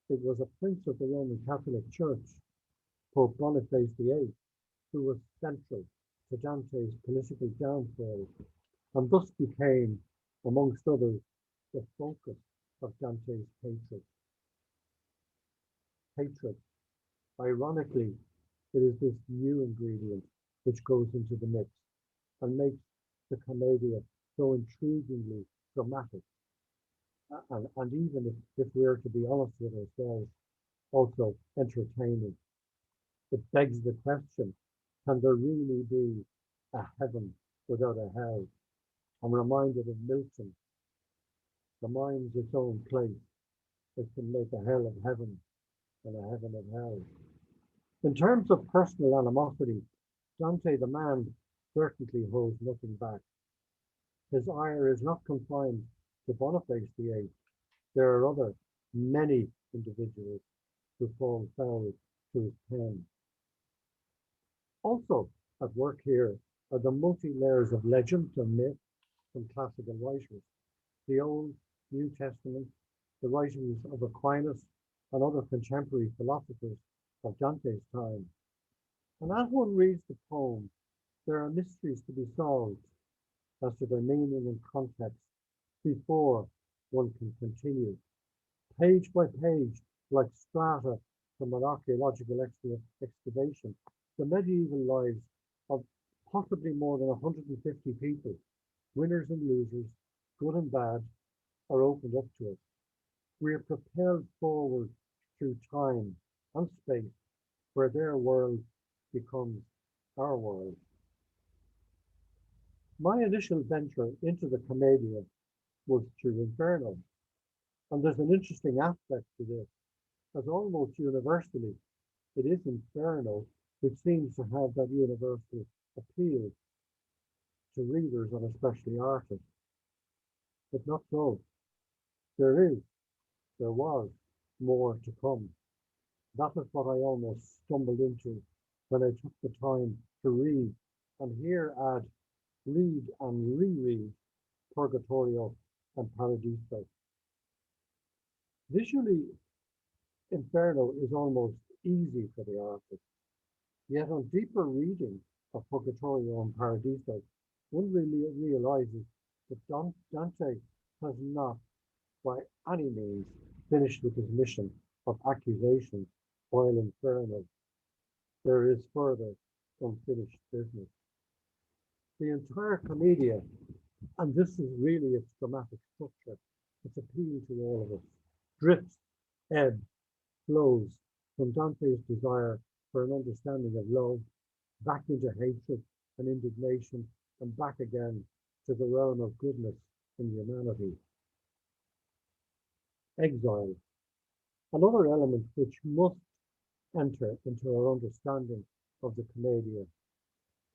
it was a prince of the Roman Catholic Church, Pope Boniface VIII, who was central to Dante's political downfall, and thus became, amongst others, the focus of Dante's hatred. Hatred. Ironically, it is this new ingredient which goes into the mix and makes the Commedia so intriguingly dramatic, and even if we are to be honest with ourselves, also entertaining. It begs the question, can there really be a heaven without a hell? I'm reminded of Milton. The mind's its own place. It can make a hell of heaven and a heaven of hell. In terms of personal animosity, Dante the man certainly holds nothing back. His ire is not confined to Boniface VIII. There are many individuals who fall foul to his pen. Also at work here are the multi-layers of legend and myth from classical writers, the Old, New Testament, the writings of Aquinas and other contemporary philosophers of Dante's time. And as one reads the poem, there are mysteries to be solved as to their meaning and context before one can continue. Page by page, like strata from an archaeological excavation, the medieval lives of possibly more than 150 people, winners and losers, good and bad, are opened up to us. We are propelled forward through time and space, where their world becomes our world. My initial venture into the Commedia was through Inferno, and there's an interesting aspect to this, as almost universally, it is Inferno which seems to have that universal appeal to readers and especially artists. But not so. There was more to come. That is what I almost stumbled into when I took the time to read and read and reread Purgatorio and Paradiso. Visually, Inferno is almost easy for the artist, yet on deeper reading of Purgatorio and Paradiso, one really realizes that Dante has not by any means finished with his mission of accusation while Inferno. There is further unfinished business. The entire Commedia, and this is really its dramatic structure, its appeal to all of us, drifts, ebbs, flows from Dante's desire for an understanding of love, back into hatred and indignation, and back again to the realm of goodness in humanity. Exile, another element which must enter into our understanding of the Commedia.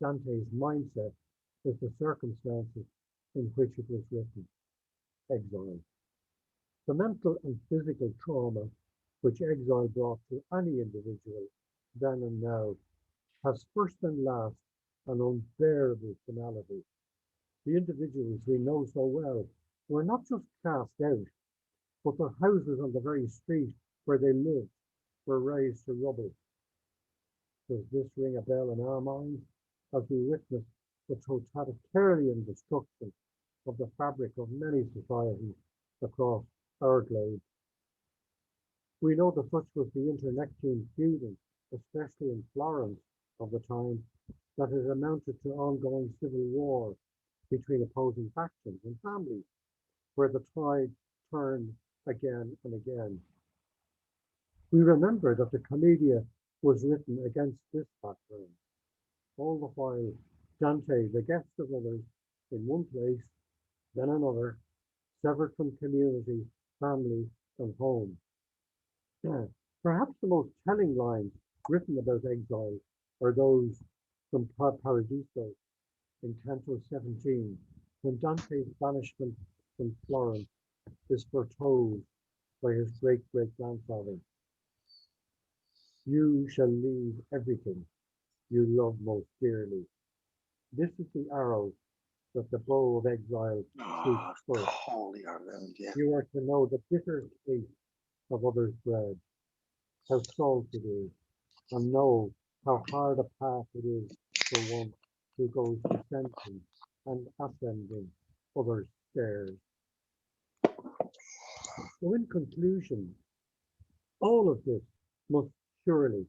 Dante's mindset is the circumstances in which it was written. Exile. The mental and physical trauma which exile brought to any individual then and now has first and last an unbearable finality. The individuals we know so well were not just cast out, but their houses on the very street where they lived were razed to rubble. Does this ring a bell in our minds as we witness the totalitarian destruction of the fabric of many societies across our globe We know that such was the internecine feuding, especially in Florence of the time, that it amounted to ongoing civil war between opposing factions and families, where the tide turned again and again. We remember that the Commedia was written against this background. All the while, Dante, the guest of others, in one place, then another, severed from community, family, and home. Perhaps the most telling lines written about exile are those from Paradiso in Canto 17, when Dante's banishment from Florence is foretold by his great-great-grandfather. You shall leave everything you love most dearly. This is the arrow that the bow of exile shoots first. Totally are them, yeah. You are to know the bitter taste of others' bread, how salt it is, and know how hard a path it is for one who goes descending and ascending others' stairs. So in conclusion, all of this must surely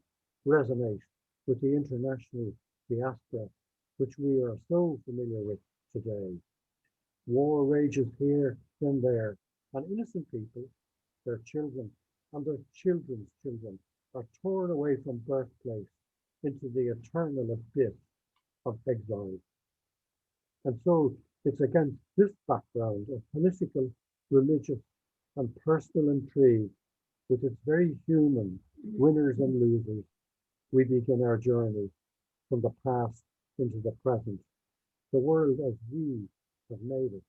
resonate with the international diaspora, which we are so familiar with today. War rages here and there, and innocent people, their children, and their children's children are torn away from birthplace into the eternal abyss of exile. And so it's against this background of political, religious, and personal intrigue, with its very human winners and losers, we begin our journey from the past into the present, the world as we have made it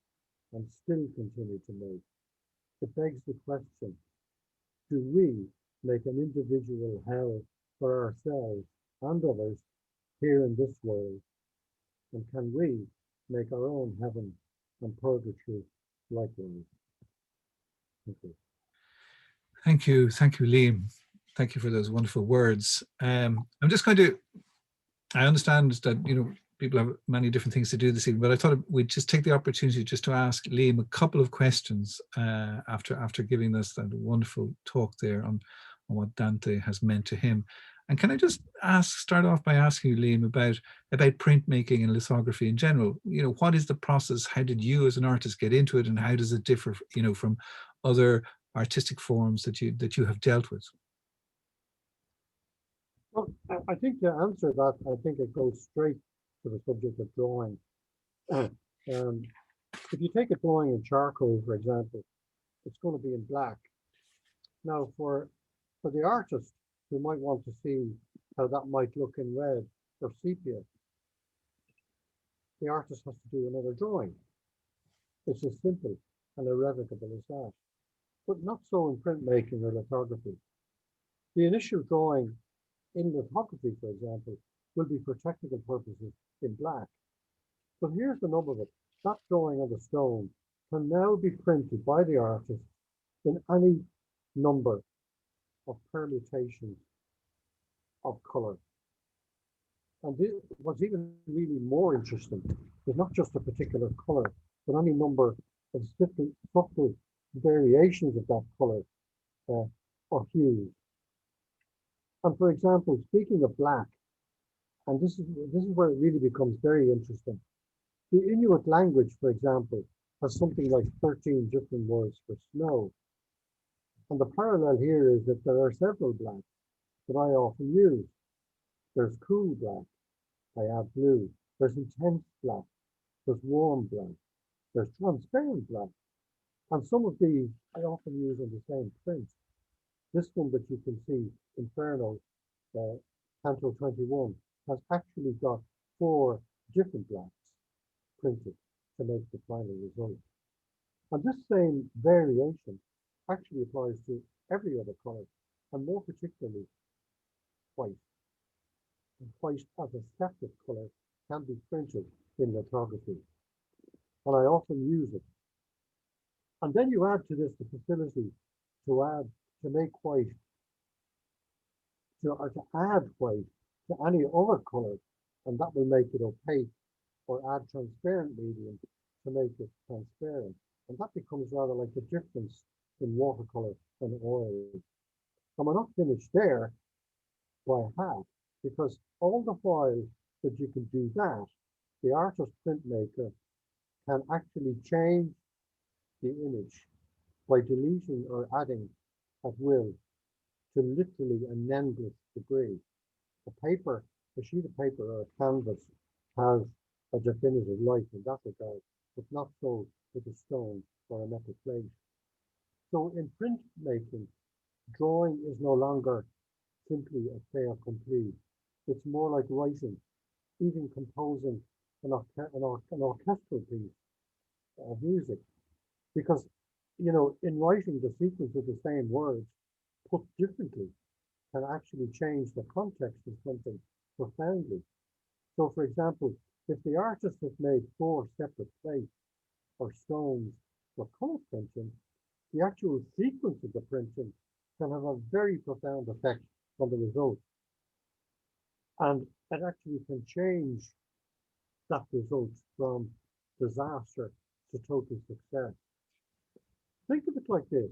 and still continue to make. It begs the question, do we make an individual hell for ourselves and others here in this world? And can we make our own heaven and purgatory likewise? Thank you. Thank you, Liam. Thank you for those wonderful words. I'm just going to, I understand that, people have many different things to do this evening, but I thought we'd just take the opportunity just to ask Liam a couple of questions after giving us that wonderful talk there on what Dante has meant to him. And can I just start off by asking you, Liam, about printmaking and lithography in general? What is the process? How did you as an artist get into it, and how does it differ, from other artistic forms that you have dealt with? Well, I think to answer that, I think it goes straight to the subject of drawing. If you take a drawing in charcoal, for example, it's going to be in black. Now, for the artist who might want to see how that might look in red or sepia, the artist has to do another drawing. It's as simple and irrevocable as that. But not so in printmaking or lithography. The initial drawing in lithography, for example, will be for technical purposes in black. But here's the nub of it. That drawing on the stone can now be printed by the artist in any number of permutations of color. And what's even really more interesting is not just a particular color, but any number of different subtle variations of that color or hues. And for example, speaking of black, and this is where it really becomes very interesting. The Inuit language, for example, has something like 13 different words for snow. And the parallel here is that there are several blacks that I often use. There's cool black, I add blue. There's intense black, there's warm black, there's transparent black. And some of these I often use on the same print. This one that you can see, Inferno, Canto 21, has actually got 4 different blacks printed to make the final result. And this same variation actually applies to every other color, and more particularly white. And white as a separate color can be printed in lithography. And I often use it. And then you add to this the facility to make white, to add white to any other color, and that will make it opaque, or add transparent medium to make it transparent. And that becomes rather like the difference in watercolor and oil. And we're not finished there by half, because all the while that you can do that, the artist printmaker can actually change the image by deleting or adding at will to literally an endless degree. A sheet of paper or a canvas has a definitive life in that regard, but not so with a stone or a metal plate. So in printmaking, drawing is no longer simply a fait accompli. It's more like writing, even composing an orchestral piece of music. Because, in writing, the sequence of the same words put differently can actually change the context of something profoundly. So, for example, if the artist has made 4 separate plates or stones for color printing, the actual sequence of the printing can have a very profound effect on the result. And it actually can change that result from disaster to total success. Think of it like this.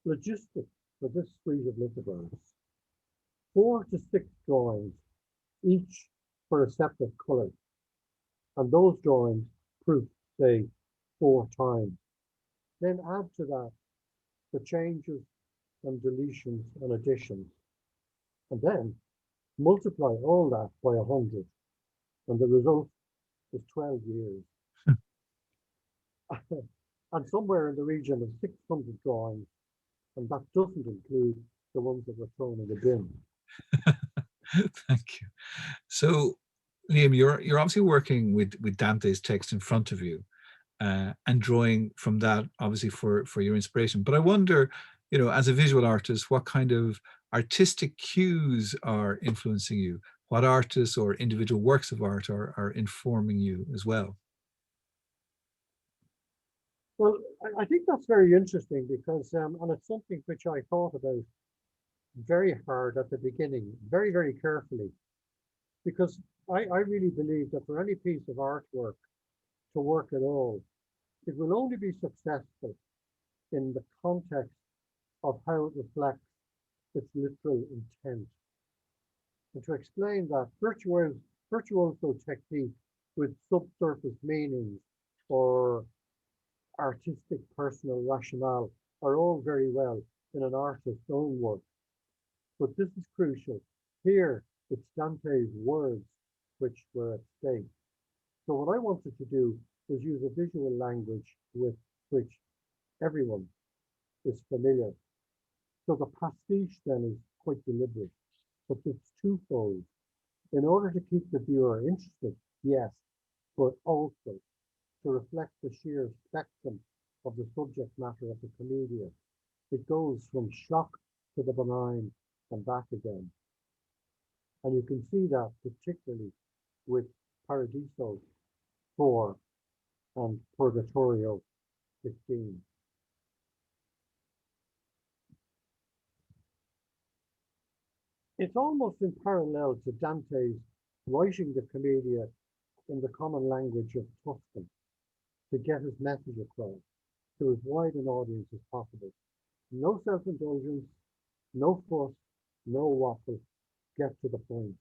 Logistics for this suite of lithographs. 4 to 6 drawings, each for a separate color. And those drawings proofed, say, 4 times. Then add to that the changes and deletions and additions. And then multiply all that by 100. And the result is 12 years. And somewhere in the region of 600 drawings, and that doesn't include the ones that were thrown in the bin. Thank you. So, Liam, you're obviously working with Dante's text in front of you, and drawing from that, obviously, for your inspiration. But I wonder, as a visual artist, what kind of artistic cues are influencing you? What artists or individual works of art are informing you as well? Well, I think that's very interesting because, and it's something which I thought about very hard at the beginning, very, very carefully, because I really believe that for any piece of artwork to work at all, it will only be successful in the context of how it reflects its literal intent. And to explain that, virtuoso technique with subsurface meanings or artistic personal rationale are all very well in an artist's own work. But this is crucial. Here, it's Dante's words which were at stake. So what I wanted to do was use a visual language with which everyone is familiar. So the pastiche then is quite deliberate, but it's twofold. In order to keep the viewer interested, yes, but also to reflect the sheer spectrum of the subject matter of the Commedia. It goes from shock to the benign and back again. And you can see that particularly with Paradiso 4 and Purgatorio 15. It's almost in parallel to Dante's writing the Commedia in the common language of Tuscan to get his message across to as wide an audience as possible. No self-indulgence, no fuss, no waffle, get to the point.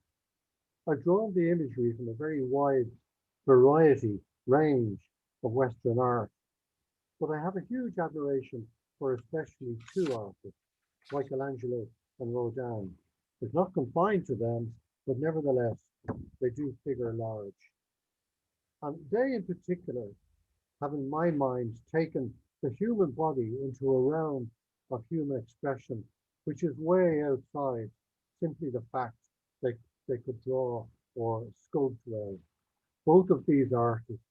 I've drawn the imagery from a very wide range of Western art, but I have a huge admiration for especially 2 artists, Michelangelo and Rodin. It's not confined to them, but nevertheless, they do figure large. And they in particular have in my mind taken the human body into a realm of human expression, which is way outside simply the fact that they could draw or sculpt well. Both of these artists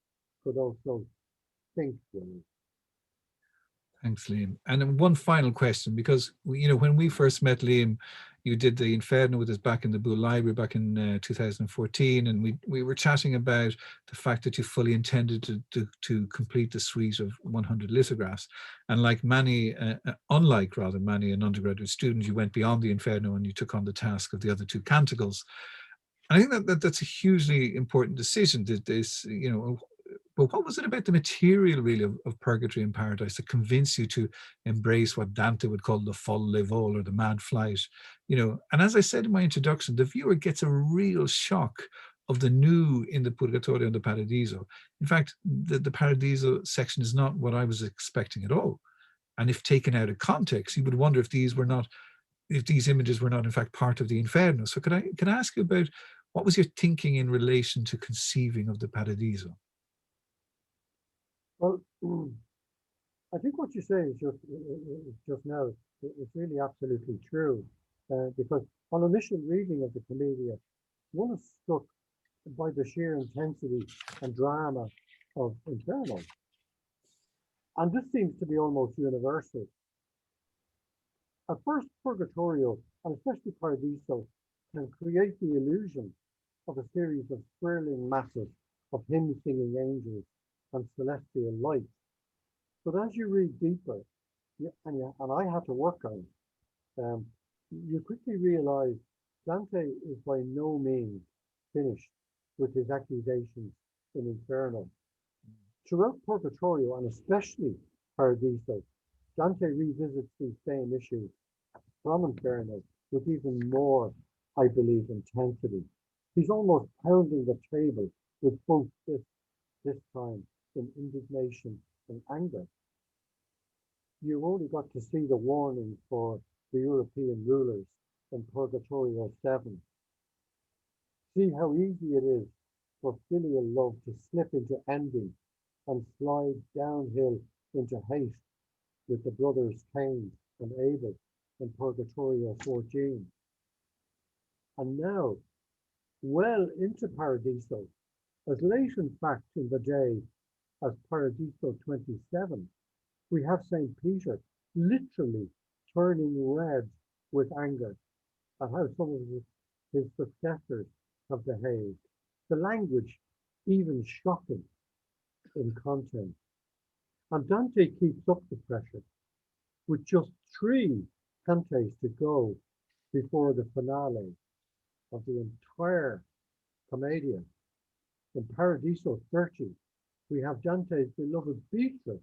could also think well. Thanks, Liam. And then one final question, because when we first met, Liam, you did the Inferno with us back in the Bull Library back in 2014, and we were chatting about the fact that you fully intended to complete the suite of 100 lithographs. And like unlike many an undergraduate student, you went beyond the Inferno and you took on the task of the other 2 canticles. And I think that's a hugely important decision. That this, But what was it about the material, really, of Purgatory and Paradise that convinced you to embrace what Dante would call the folle vol, or the mad flight? You know, and as I said in my introduction, the viewer gets a real shock of the new in the Purgatorio and the Paradiso. In fact, the Paradiso section is not what I was expecting at all. And if taken out of context, you would wonder if these images were not in fact part of the Inferno. So can I ask you about what was your thinking in relation to conceiving of the Paradiso? Well, I think what you say is just now is really absolutely true, because on initial reading of the Commedia, one is struck by the sheer intensity and drama of Inferno, and this seems to be almost universal. At first, Purgatorio, and especially Paradiso, can create the illusion of a series of swirling masses of hymn-singing angels and celestial light. But as you read deeper, and I had to work on it, you quickly realize Dante is by no means finished with his accusations in Inferno. Throughout Purgatorio, and especially Paradiso, Dante revisits these same issues from Inferno with even more, I believe, intensity. He's almost pounding the table with both this time in indignation and anger. You only got to see the warning for the European rulers in Purgatorio 7. See how easy it is for filial love to slip into envy and slide downhill into hate with the brothers Cain and Abel in Purgatorio 14. And now, well into Paradiso, as late in fact in the day as Paradiso 27, we have St. Peter literally turning red with anger at how some of his successors have behaved. The language even shocking in content. And Dante keeps up the pressure with just 3 cantos to go before the finale of the entire Commedia. In Paradiso 30, we have Dante's beloved Beatrice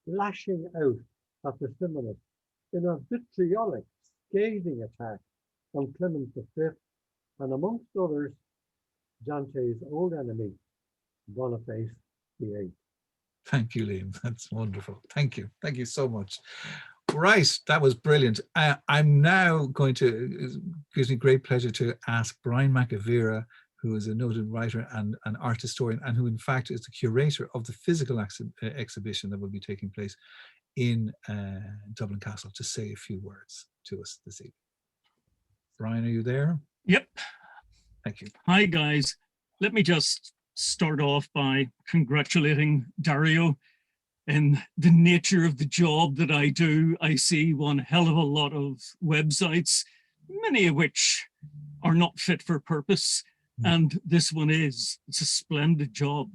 lashing out at the Simonist in a vitriolic, scathing attack on Clement V, and amongst others, Dante's old enemy, Boniface VIII. Thank you, Liam. That's wonderful. Thank you. Thank you so much. Right, that was brilliant. I'm now going to, it gives me great pleasure to ask Brian McAveera, who is a noted writer and an art historian, and who in fact is the curator of the physical exhibition that will be taking place in Dublin Castle, to say a few words to us this evening. Brian, are you there? Yep. Thank you. Hi, guys. Let me just start off by congratulating Dario. In the nature of the job that I do, I see one hell of a lot of websites, many of which are not fit for purpose. And this one is. It's a splendid job.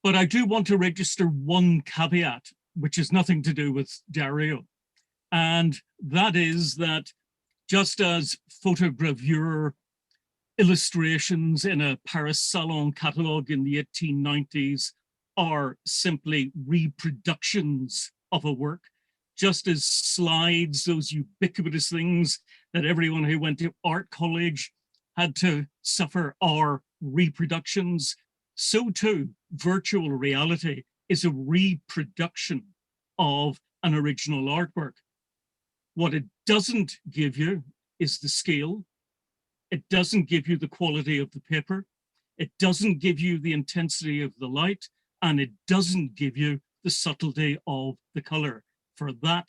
But I do want to register one caveat, which has nothing to do with Dario. And that is that just as photogravure illustrations in a Paris Salon catalogue in the 1890s are simply reproductions of a work, just as slides, those ubiquitous things that everyone who went to art college had to suffer, are reproductions, so too virtual reality is a reproduction of an original artwork. What it doesn't give you is the scale. It doesn't give you the quality of the paper. It doesn't give you the intensity of the light, and it doesn't give you the subtlety of the color. For that,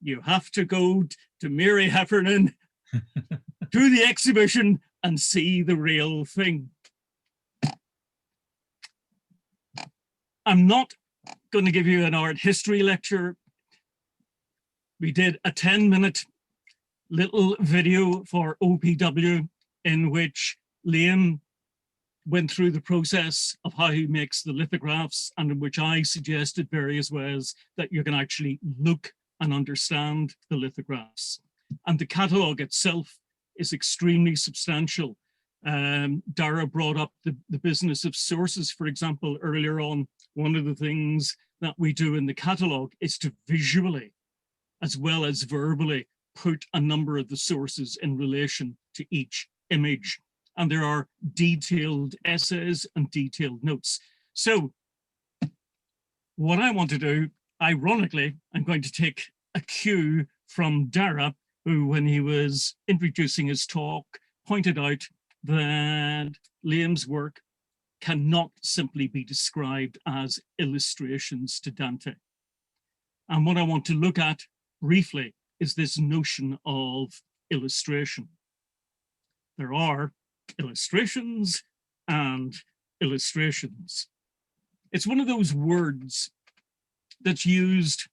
you have to go to Mary Heffernan, to the exhibition, and see the real thing. I'm not going to give you an art history lecture. We did a 10-minute little video for OPW in which Liam went through the process of how he makes the lithographs, and in which I suggested various ways that you can actually look and understand the lithographs. And the catalogue itself is extremely substantial. Dara brought up the business of sources, for example, earlier on. One of the things that we do in the catalogue is to visually, as well as verbally, put a number of the sources in relation to each image. And there are detailed essays and detailed notes. So what I want to do, ironically, I'm going to take a cue from Dara, who, when he was introducing his talk, pointed out that Liam's work cannot simply be described as illustrations to Dante. And what I want to look at briefly is this notion of illustration. There are illustrations and illustrations. It's one of those words that's used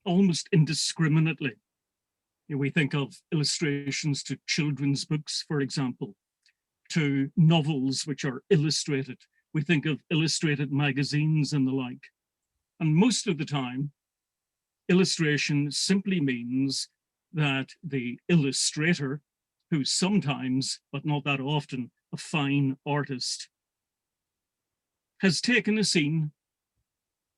almost indiscriminately. We think of illustrations to children's books, for example, to novels which are illustrated. We think of illustrated magazines and the like. And most of the time, illustration simply means that the illustrator, who's sometimes, but not that often, a fine artist, has taken a scene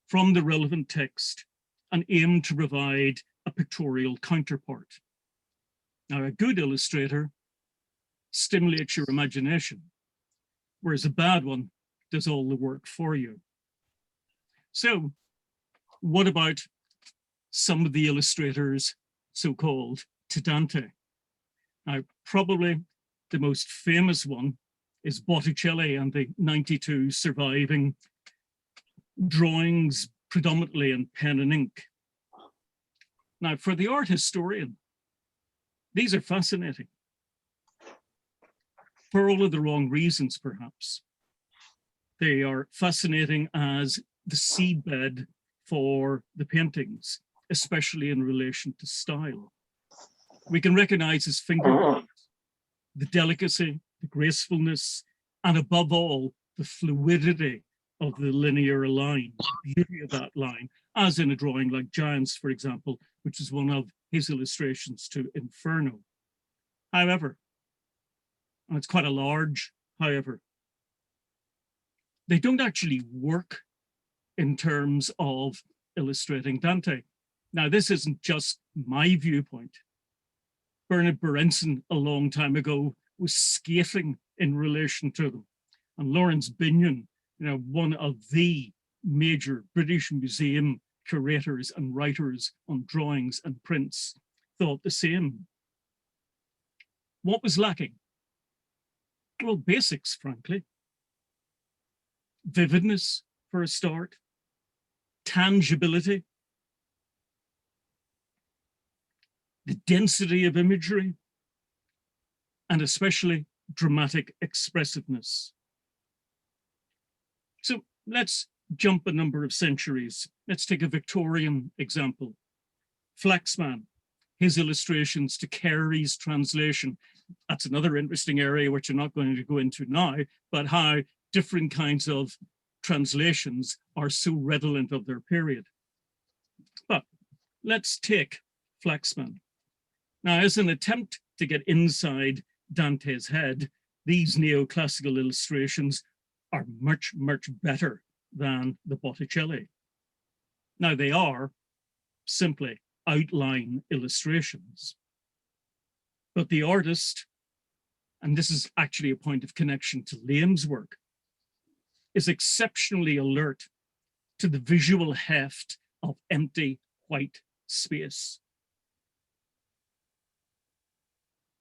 from the relevant text and aimed to provide a pictorial counterpart. Now, a good illustrator stimulates your imagination, whereas a bad one does all the work for you. So, what about some of the illustrators, so-called, to Dante? Now, probably the most famous one is Botticelli and the 92 surviving drawings, predominantly in pen and ink. Now, for the art historian, these are fascinating. For all of the wrong reasons, perhaps. They are fascinating as the seedbed for the paintings, especially in relation to style. We can recognize his fingerprints, the delicacy, the gracefulness, and above all, the fluidity of the linear line, the beauty of that line, as in a drawing like Giants, for example, which is one of his illustrations to Inferno. However, and it's quite a large, however, they don't actually work in terms of illustrating Dante. Now, this isn't just my viewpoint. Bernard Berenson, a long time ago, was scathing in relation to them. And Lawrence Binion, one of the major British Museum curators and writers on drawings and prints, thought the same. What was lacking? Well, basics, frankly. Vividness, for a start. Tangibility. The density of imagery. And especially dramatic expressiveness. So let's jump a number of centuries. Let's take a Victorian example. Flaxman, his illustrations to Carey's translation. That's another interesting area which I'm not going to go into now, but how different kinds of translations are so redolent of their period. But let's take Flaxman. Now, as an attempt to get inside Dante's head, these neoclassical illustrations are much, much better than the Botticelli. Now, they are simply outline illustrations. But the artist, and this is actually a point of connection to Liam's work, is exceptionally alert to the visual heft of empty white space.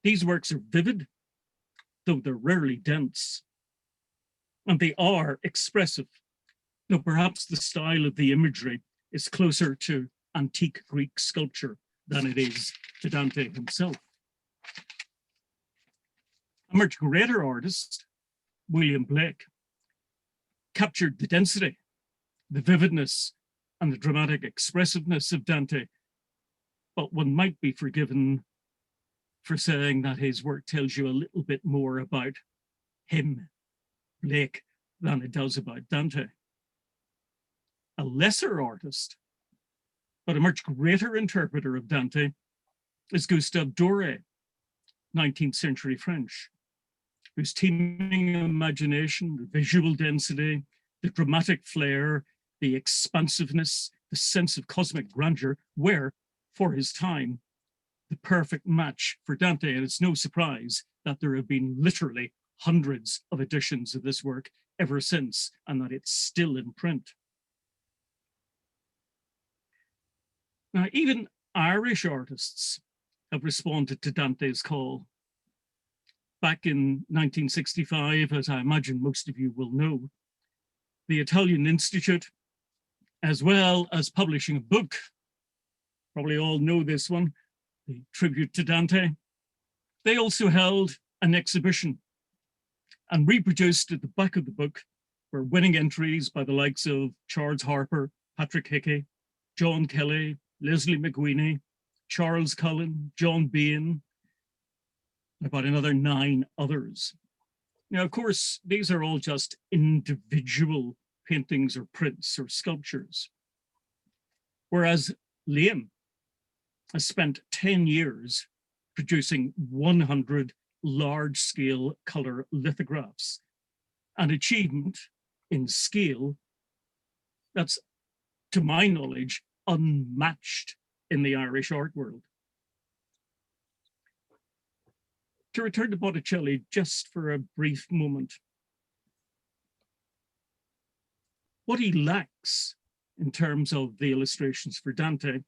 These works are vivid, though they're rarely dense, and they are expressive, though perhaps the style of the imagery is closer to antique Greek sculpture than it is to Dante himself. A much greater artist, William Blake, captured the density, the vividness, and the dramatic expressiveness of Dante, but one might be forgiven for saying that his work tells you a little bit more about him, Blake, than it does about Dante. A lesser artist, but a much greater interpreter of Dante, is Gustav Dore, 19th century French. whose teeming imagination, the visual density, the dramatic flair, the expansiveness, the sense of cosmic grandeur were, for his time, the perfect match for Dante. And it's no surprise that there have been literally hundreds of editions of this work ever since, and that it's still in print. Now, even Irish artists have responded to Dante's call. Back in 1965, as I imagine most of you will know, the Italian Institute, as well as publishing a book, probably all know this one, the Tribute to Dante, they also held an exhibition and reproduced at the back of the book were winning entries by the likes of Charles Harper, Patrick Hickey, John Kelly, Leslie McWeeny, Charles Cullen, John Bean, and about another 9 others. Now, of course, these are all just individual paintings or prints or sculptures, whereas Liam has spent 10 years producing 100 large-scale color lithographs, an achievement in scale that's, to my knowledge, unmatched in the Irish art world. To return to Botticelli just for a brief moment, what he lacks in terms of the illustrations for Dante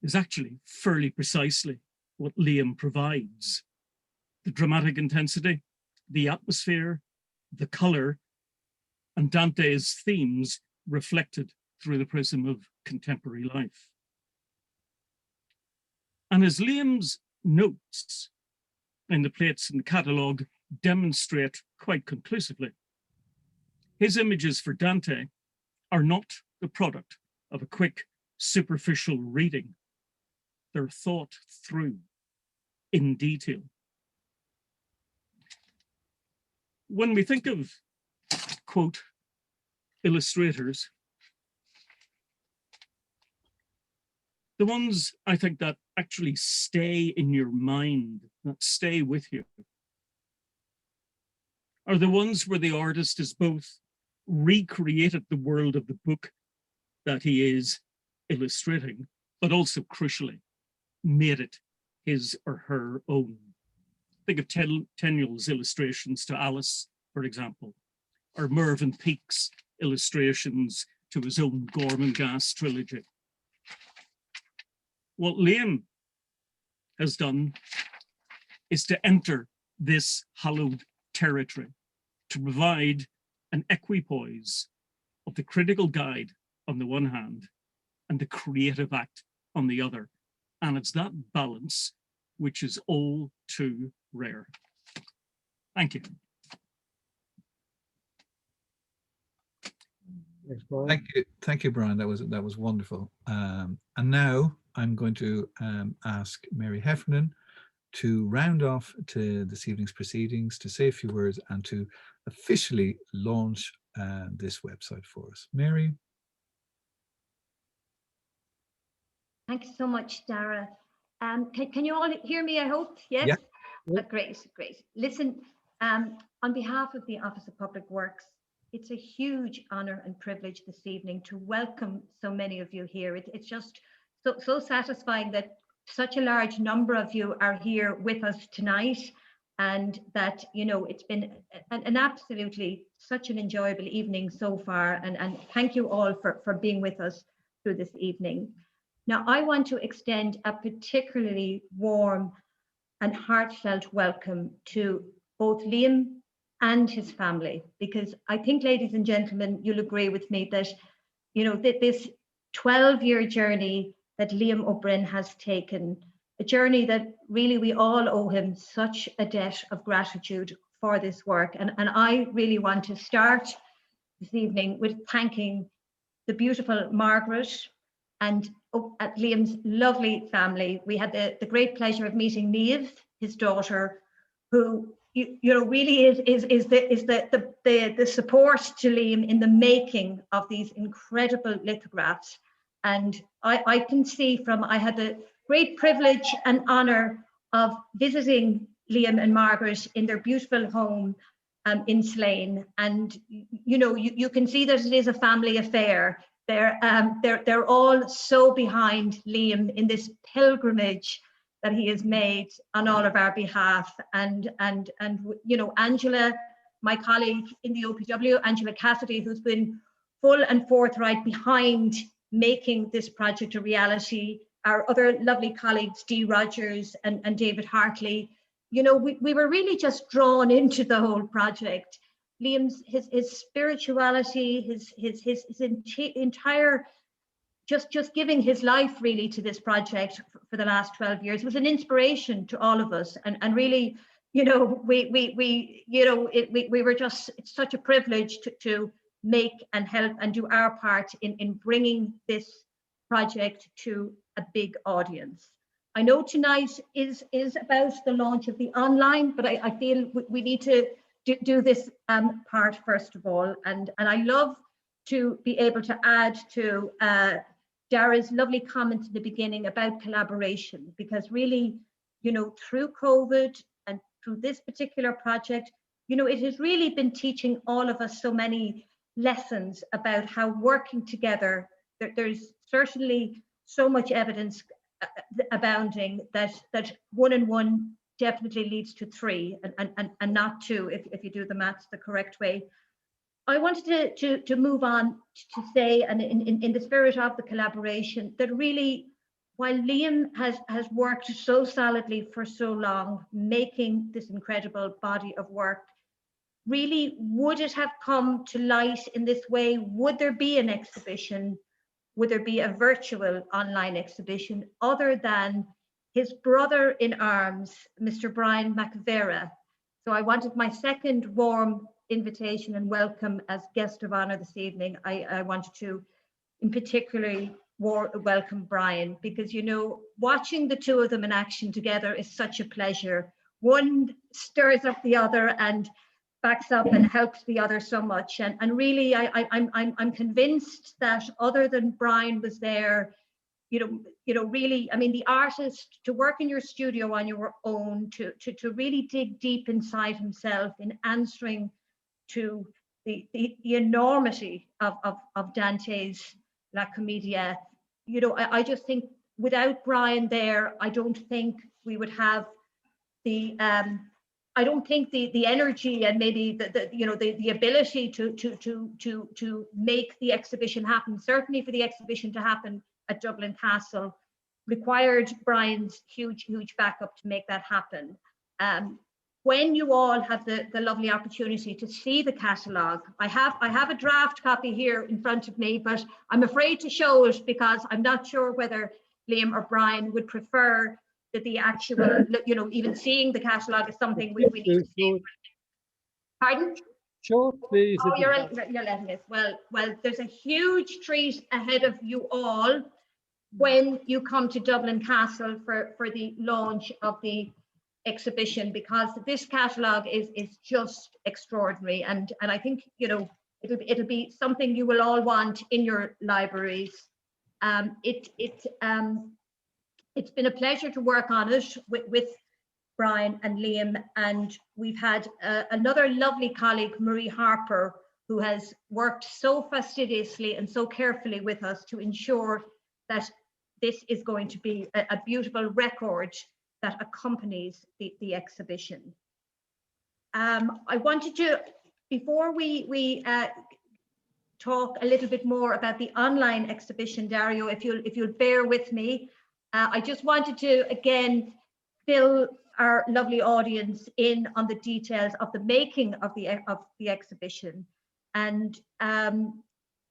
is actually fairly precisely what Liam provides. The dramatic intensity, the atmosphere, the color, and Dante's themes reflected through the prism of contemporary life. And as Liam's notes in the plates in the catalogue demonstrate quite conclusively, his images for Dante are not the product of a quick, superficial reading. They're thought through in detail. When we think of, quote, illustrators, the ones I think that actually stay in your mind, that stay with you, are the ones where the artist has both recreated the world of the book that he is illustrating, but also crucially made it his or her own. Think of Tenniel's illustrations to Alice, for example, or Mervyn Peake's illustrations to his own Gormenghast trilogy. What Liam has done is to enter this hallowed territory, to provide an equipoise of the critical guide on the one hand and the creative act on the other. And it's that balance which is all too rare. Thank you. Thanks, Brian. Thank you, Brian. That was wonderful. And now I'm going to ask Mary Heffernan to round off to this evening's proceedings, to say a few words, and to officially launch this website for us. Mary. Thanks so much, Dara. Can you all hear me, I hope? Yes? Yeah. Great. Listen, on behalf of the Office of Public Works, it's a huge honor and privilege this evening to welcome so many of you here. It's just so satisfying that such a large number of you are here with us tonight, and that, you know, it's been an absolutely such an enjoyable evening so far, and thank you all for being with us through this evening. Now, I want to extend a particularly warm and heartfelt welcome to both Liam and his family, because I think, ladies and gentlemen, you'll agree with me that, you know, this 12-year journey that Liam Ó Broin has taken, a journey that really we all owe him such a debt of gratitude for this work. And I really want to start this evening with thanking the beautiful Margaret and at Liam's lovely family. We had the great pleasure of meeting Niamh, his daughter, who you know really is the support to Liam in the making of these incredible lithographs. And I can see from, I had the great privilege and honor of visiting Liam and Margaret in their beautiful home in Slane, and you can see that it is a family affair. They're all so behind Liam in this pilgrimage that he has made on all of our behalf, and Angela, my colleague in the OPW, Angela Cassidy, who's been full and forthright behind making this project a reality. Our other lovely colleagues, Dee Rogers and David Hartley. We were really just drawn into the whole project. Liam's his spirituality, his entire just giving his life really to this project for the last 12 years was an inspiration to all of us, and really, we were just, it's such a privilege to make and help and do our part in bringing this project to a big audience. I know tonight is about the launch of the online, but I feel we need to do this part first of all, and I love to be able to add to Dara's lovely comments in the beginning about collaboration, because really, through COVID and through this particular project, it has really been teaching all of us so many lessons about how working together, there's certainly so much evidence abounding that one and one definitely leads to three and not two if you do the maths the correct way. I wanted to move on to say, and in the spirit of the collaboration, that really, while Liam has worked so solidly for so long, making this incredible body of work, really, would it have come to light in this way? Would there be an exhibition? Would there be a virtual online exhibition other than his brother in arms, Mr. Brian McVera? So I wanted my second warm invitation and welcome as guest of honor this evening. I wanted to in particularly welcome Brian, because watching the two of them in action together is such a pleasure. One stirs up the other and backs up and helps the other so much, and really I'm convinced that other than Brian was there, really, I mean, the artist, to work in your studio on your own, to really dig deep inside himself in answering to the enormity of Dante's La Commedia. I just think without Brian there, I don't think we would have the I don't think the energy and maybe the ability to make the exhibition happen, certainly for the exhibition to happen at Dublin Castle, required Brian's huge backup to make that happen. When you all have the lovely opportunity to see the catalogue, I have a draft copy here in front of me, but I'm afraid to show it because I'm not sure whether Liam or Brian would prefer that the actual, even seeing the catalogue is something we need to see. Pardon? Sure, please. Oh, you're letting us. Well, there's a huge treat ahead of you all when you come to Dublin Castle for the launch of the exhibition, because this catalogue is just extraordinary, and I think it'll be something you will all want in your libraries. It's been a pleasure to work on it with Brian and Liam, and we've had another lovely colleague, Marie Harper, who has worked so fastidiously and so carefully with us to ensure that this is going to be a beautiful record that accompanies the exhibition. I wanted to, before we talk a little bit more about the online exhibition, Dario, if you'll bear with me, I just wanted to again fill our lovely audience in on the details of the making of the exhibition, and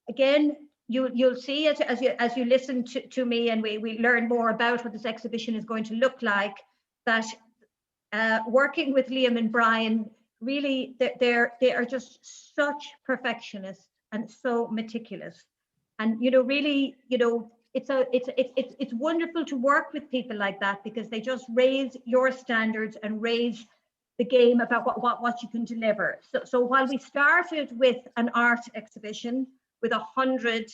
again, you'll see it as you listen to me and we learn more about what this exhibition is going to look like, that working with Liam and Brian, really they are just such perfectionists and so meticulous, and really it's wonderful to work with people like that, because they just raise your standards and raise the game about what you can deliver. So while we started with an art exhibition with 100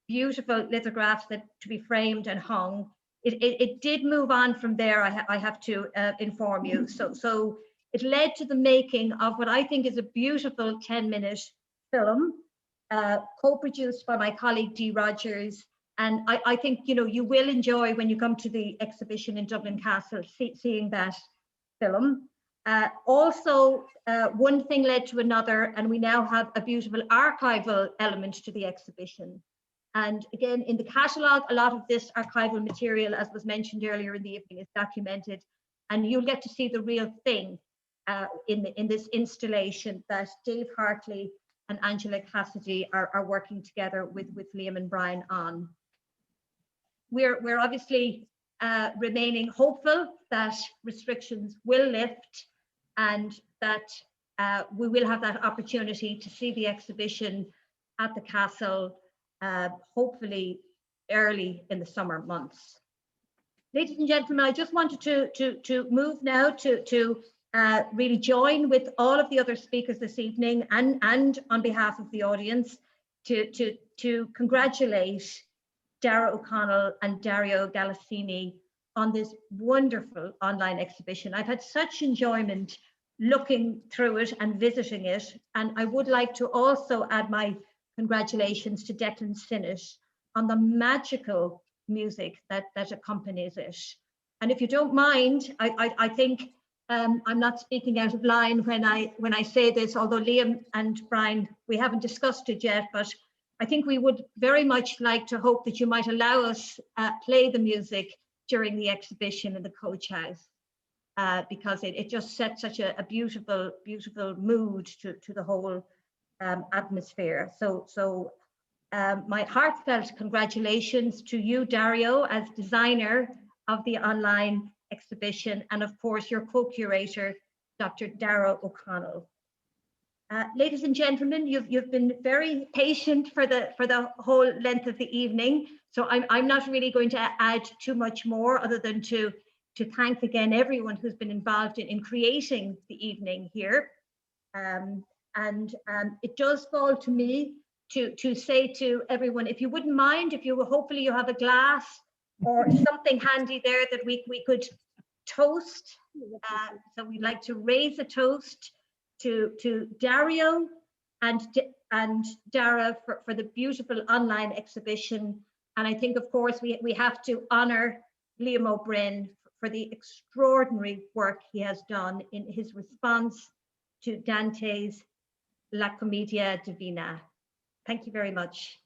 beautiful lithographs that to be framed and hung, it did move on from there, I have to inform you. So it led to the making of what I think is a beautiful 10-minute film, co-produced by my colleague Dee Rogers. And I think, you know, you will enjoy when you come to the exhibition in Dublin Castle, seeing that film. Also, one thing led to another, and we now have a beautiful archival element to the exhibition. And again, in the catalogue, a lot of this archival material, as was mentioned earlier in the evening, is documented, and you'll get to see the real thing in this installation that Dave Hartley and Angela Cassidy are working together with Liam and Brian on. We're obviously remaining hopeful that restrictions will lift and that we will have that opportunity to see the exhibition at the castle, hopefully early in the summer months. Ladies and gentlemen, I just wanted to move now to really join with all of the other speakers this evening and on behalf of the audience to congratulate Dara O'Connell and Dario Galassini on this wonderful online exhibition. I've had such enjoyment looking through it and visiting it, and I would like to also add my congratulations to Declan Sinnott on the magical music that accompanies it. And if you don't mind, I think I'm not speaking out of line when I say this, although Liam and Brian, we haven't discussed it yet, but I think we would very much like to hope that you might allow us play the music during the exhibition in the coach house, because it just sets such a beautiful, beautiful mood to the whole atmosphere. So my heartfelt congratulations to you, Dario, as designer of the online exhibition, and of course your co-curator, Dr. Dara O'Connell. Ladies and gentlemen, you've been very patient for the whole length of the evening, so I'm not really going to add too much more other than to thank again everyone who's been involved in creating the evening here. It does fall to me to say to everyone, if you wouldn't mind, hopefully you have a glass or something handy there that we could toast. So we'd like to raise a toast to Dario and Dara for the beautiful online exhibition. And I think, of course, we have to honor Liam Ó Broin for the extraordinary work he has done in his response to Dante's La Commedia Divina. Thank you very much.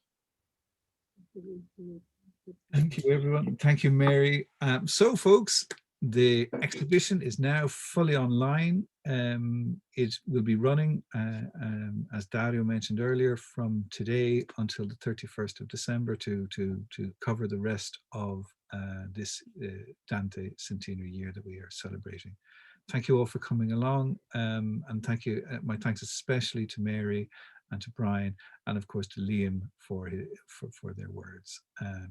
Thank you, everyone. Thank you, Mary. So, folks, the exhibition is now fully online. It will be running, as Dario mentioned earlier, from today until the 31st of December to cover the rest of this Dante centenary year that we are celebrating. Thank you all for coming along, and thank you. My thanks especially to Mary and to Brian, and of course to Liam for their words.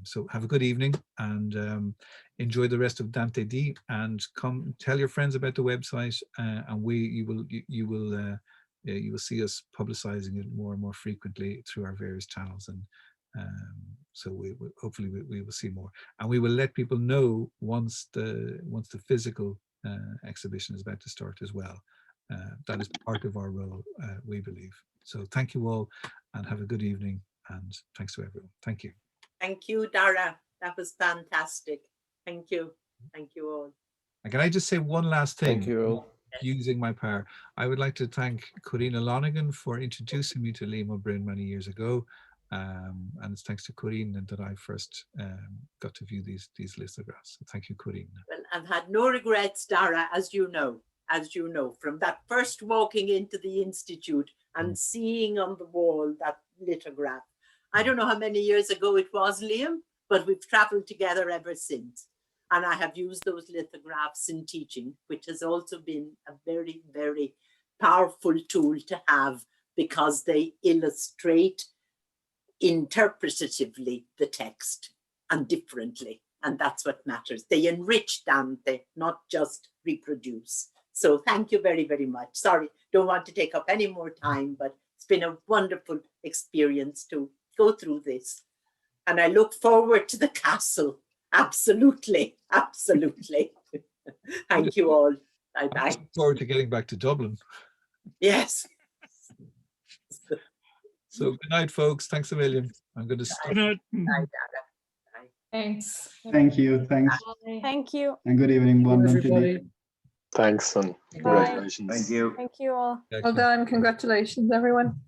So have a good evening and enjoy the rest of Dantedì, and come tell your friends about the website, and you will see us publicizing it more and more frequently through our various channels, and so hopefully we will see more, and we will let people know once the physical exhibition is about to start as well. That is part of our role, we believe. So thank you all and have a good evening, and thanks to everyone. Thank you. Thank you, Dara. That was fantastic. Thank you. Thank you all. And can I just say one last thing? Thank you all. Using my power, I would like to thank Corina Lonergan for introducing me to Liam Ó Broin many years ago. And it's thanks to Corina that I first got to view these lithographs. So thank you, Corina. Well, I've had no regrets, Dara, as you know, from that first walking into the Institute and seeing on the wall that lithograph. I don't know how many years ago it was, Liam, but we've traveled together ever since. And I have used those lithographs in teaching, which has also been a very, very powerful tool to have, because they illustrate interpretatively the text and differently. And that's what matters. They enrich Dante, not just reproduce. So thank you very, very much. Sorry, don't want to take up any more time, but it's been a wonderful experience to go through this. And I look forward to the castle Absolutely, absolutely. Thank you all. Bye I bye. look forward to getting back to Dublin. Yes. So good night, folks. Thanks a million. I'm going to stop. Good night. Bye, Dara. Thanks. Thank you. Thanks. Bye. Thank you. And good evening, Bon Dantedì. Everybody. Thanks and congratulations. Thank you. Thank you all. Well done. Congratulations, everyone.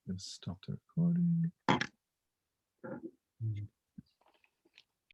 Let's stop the recording.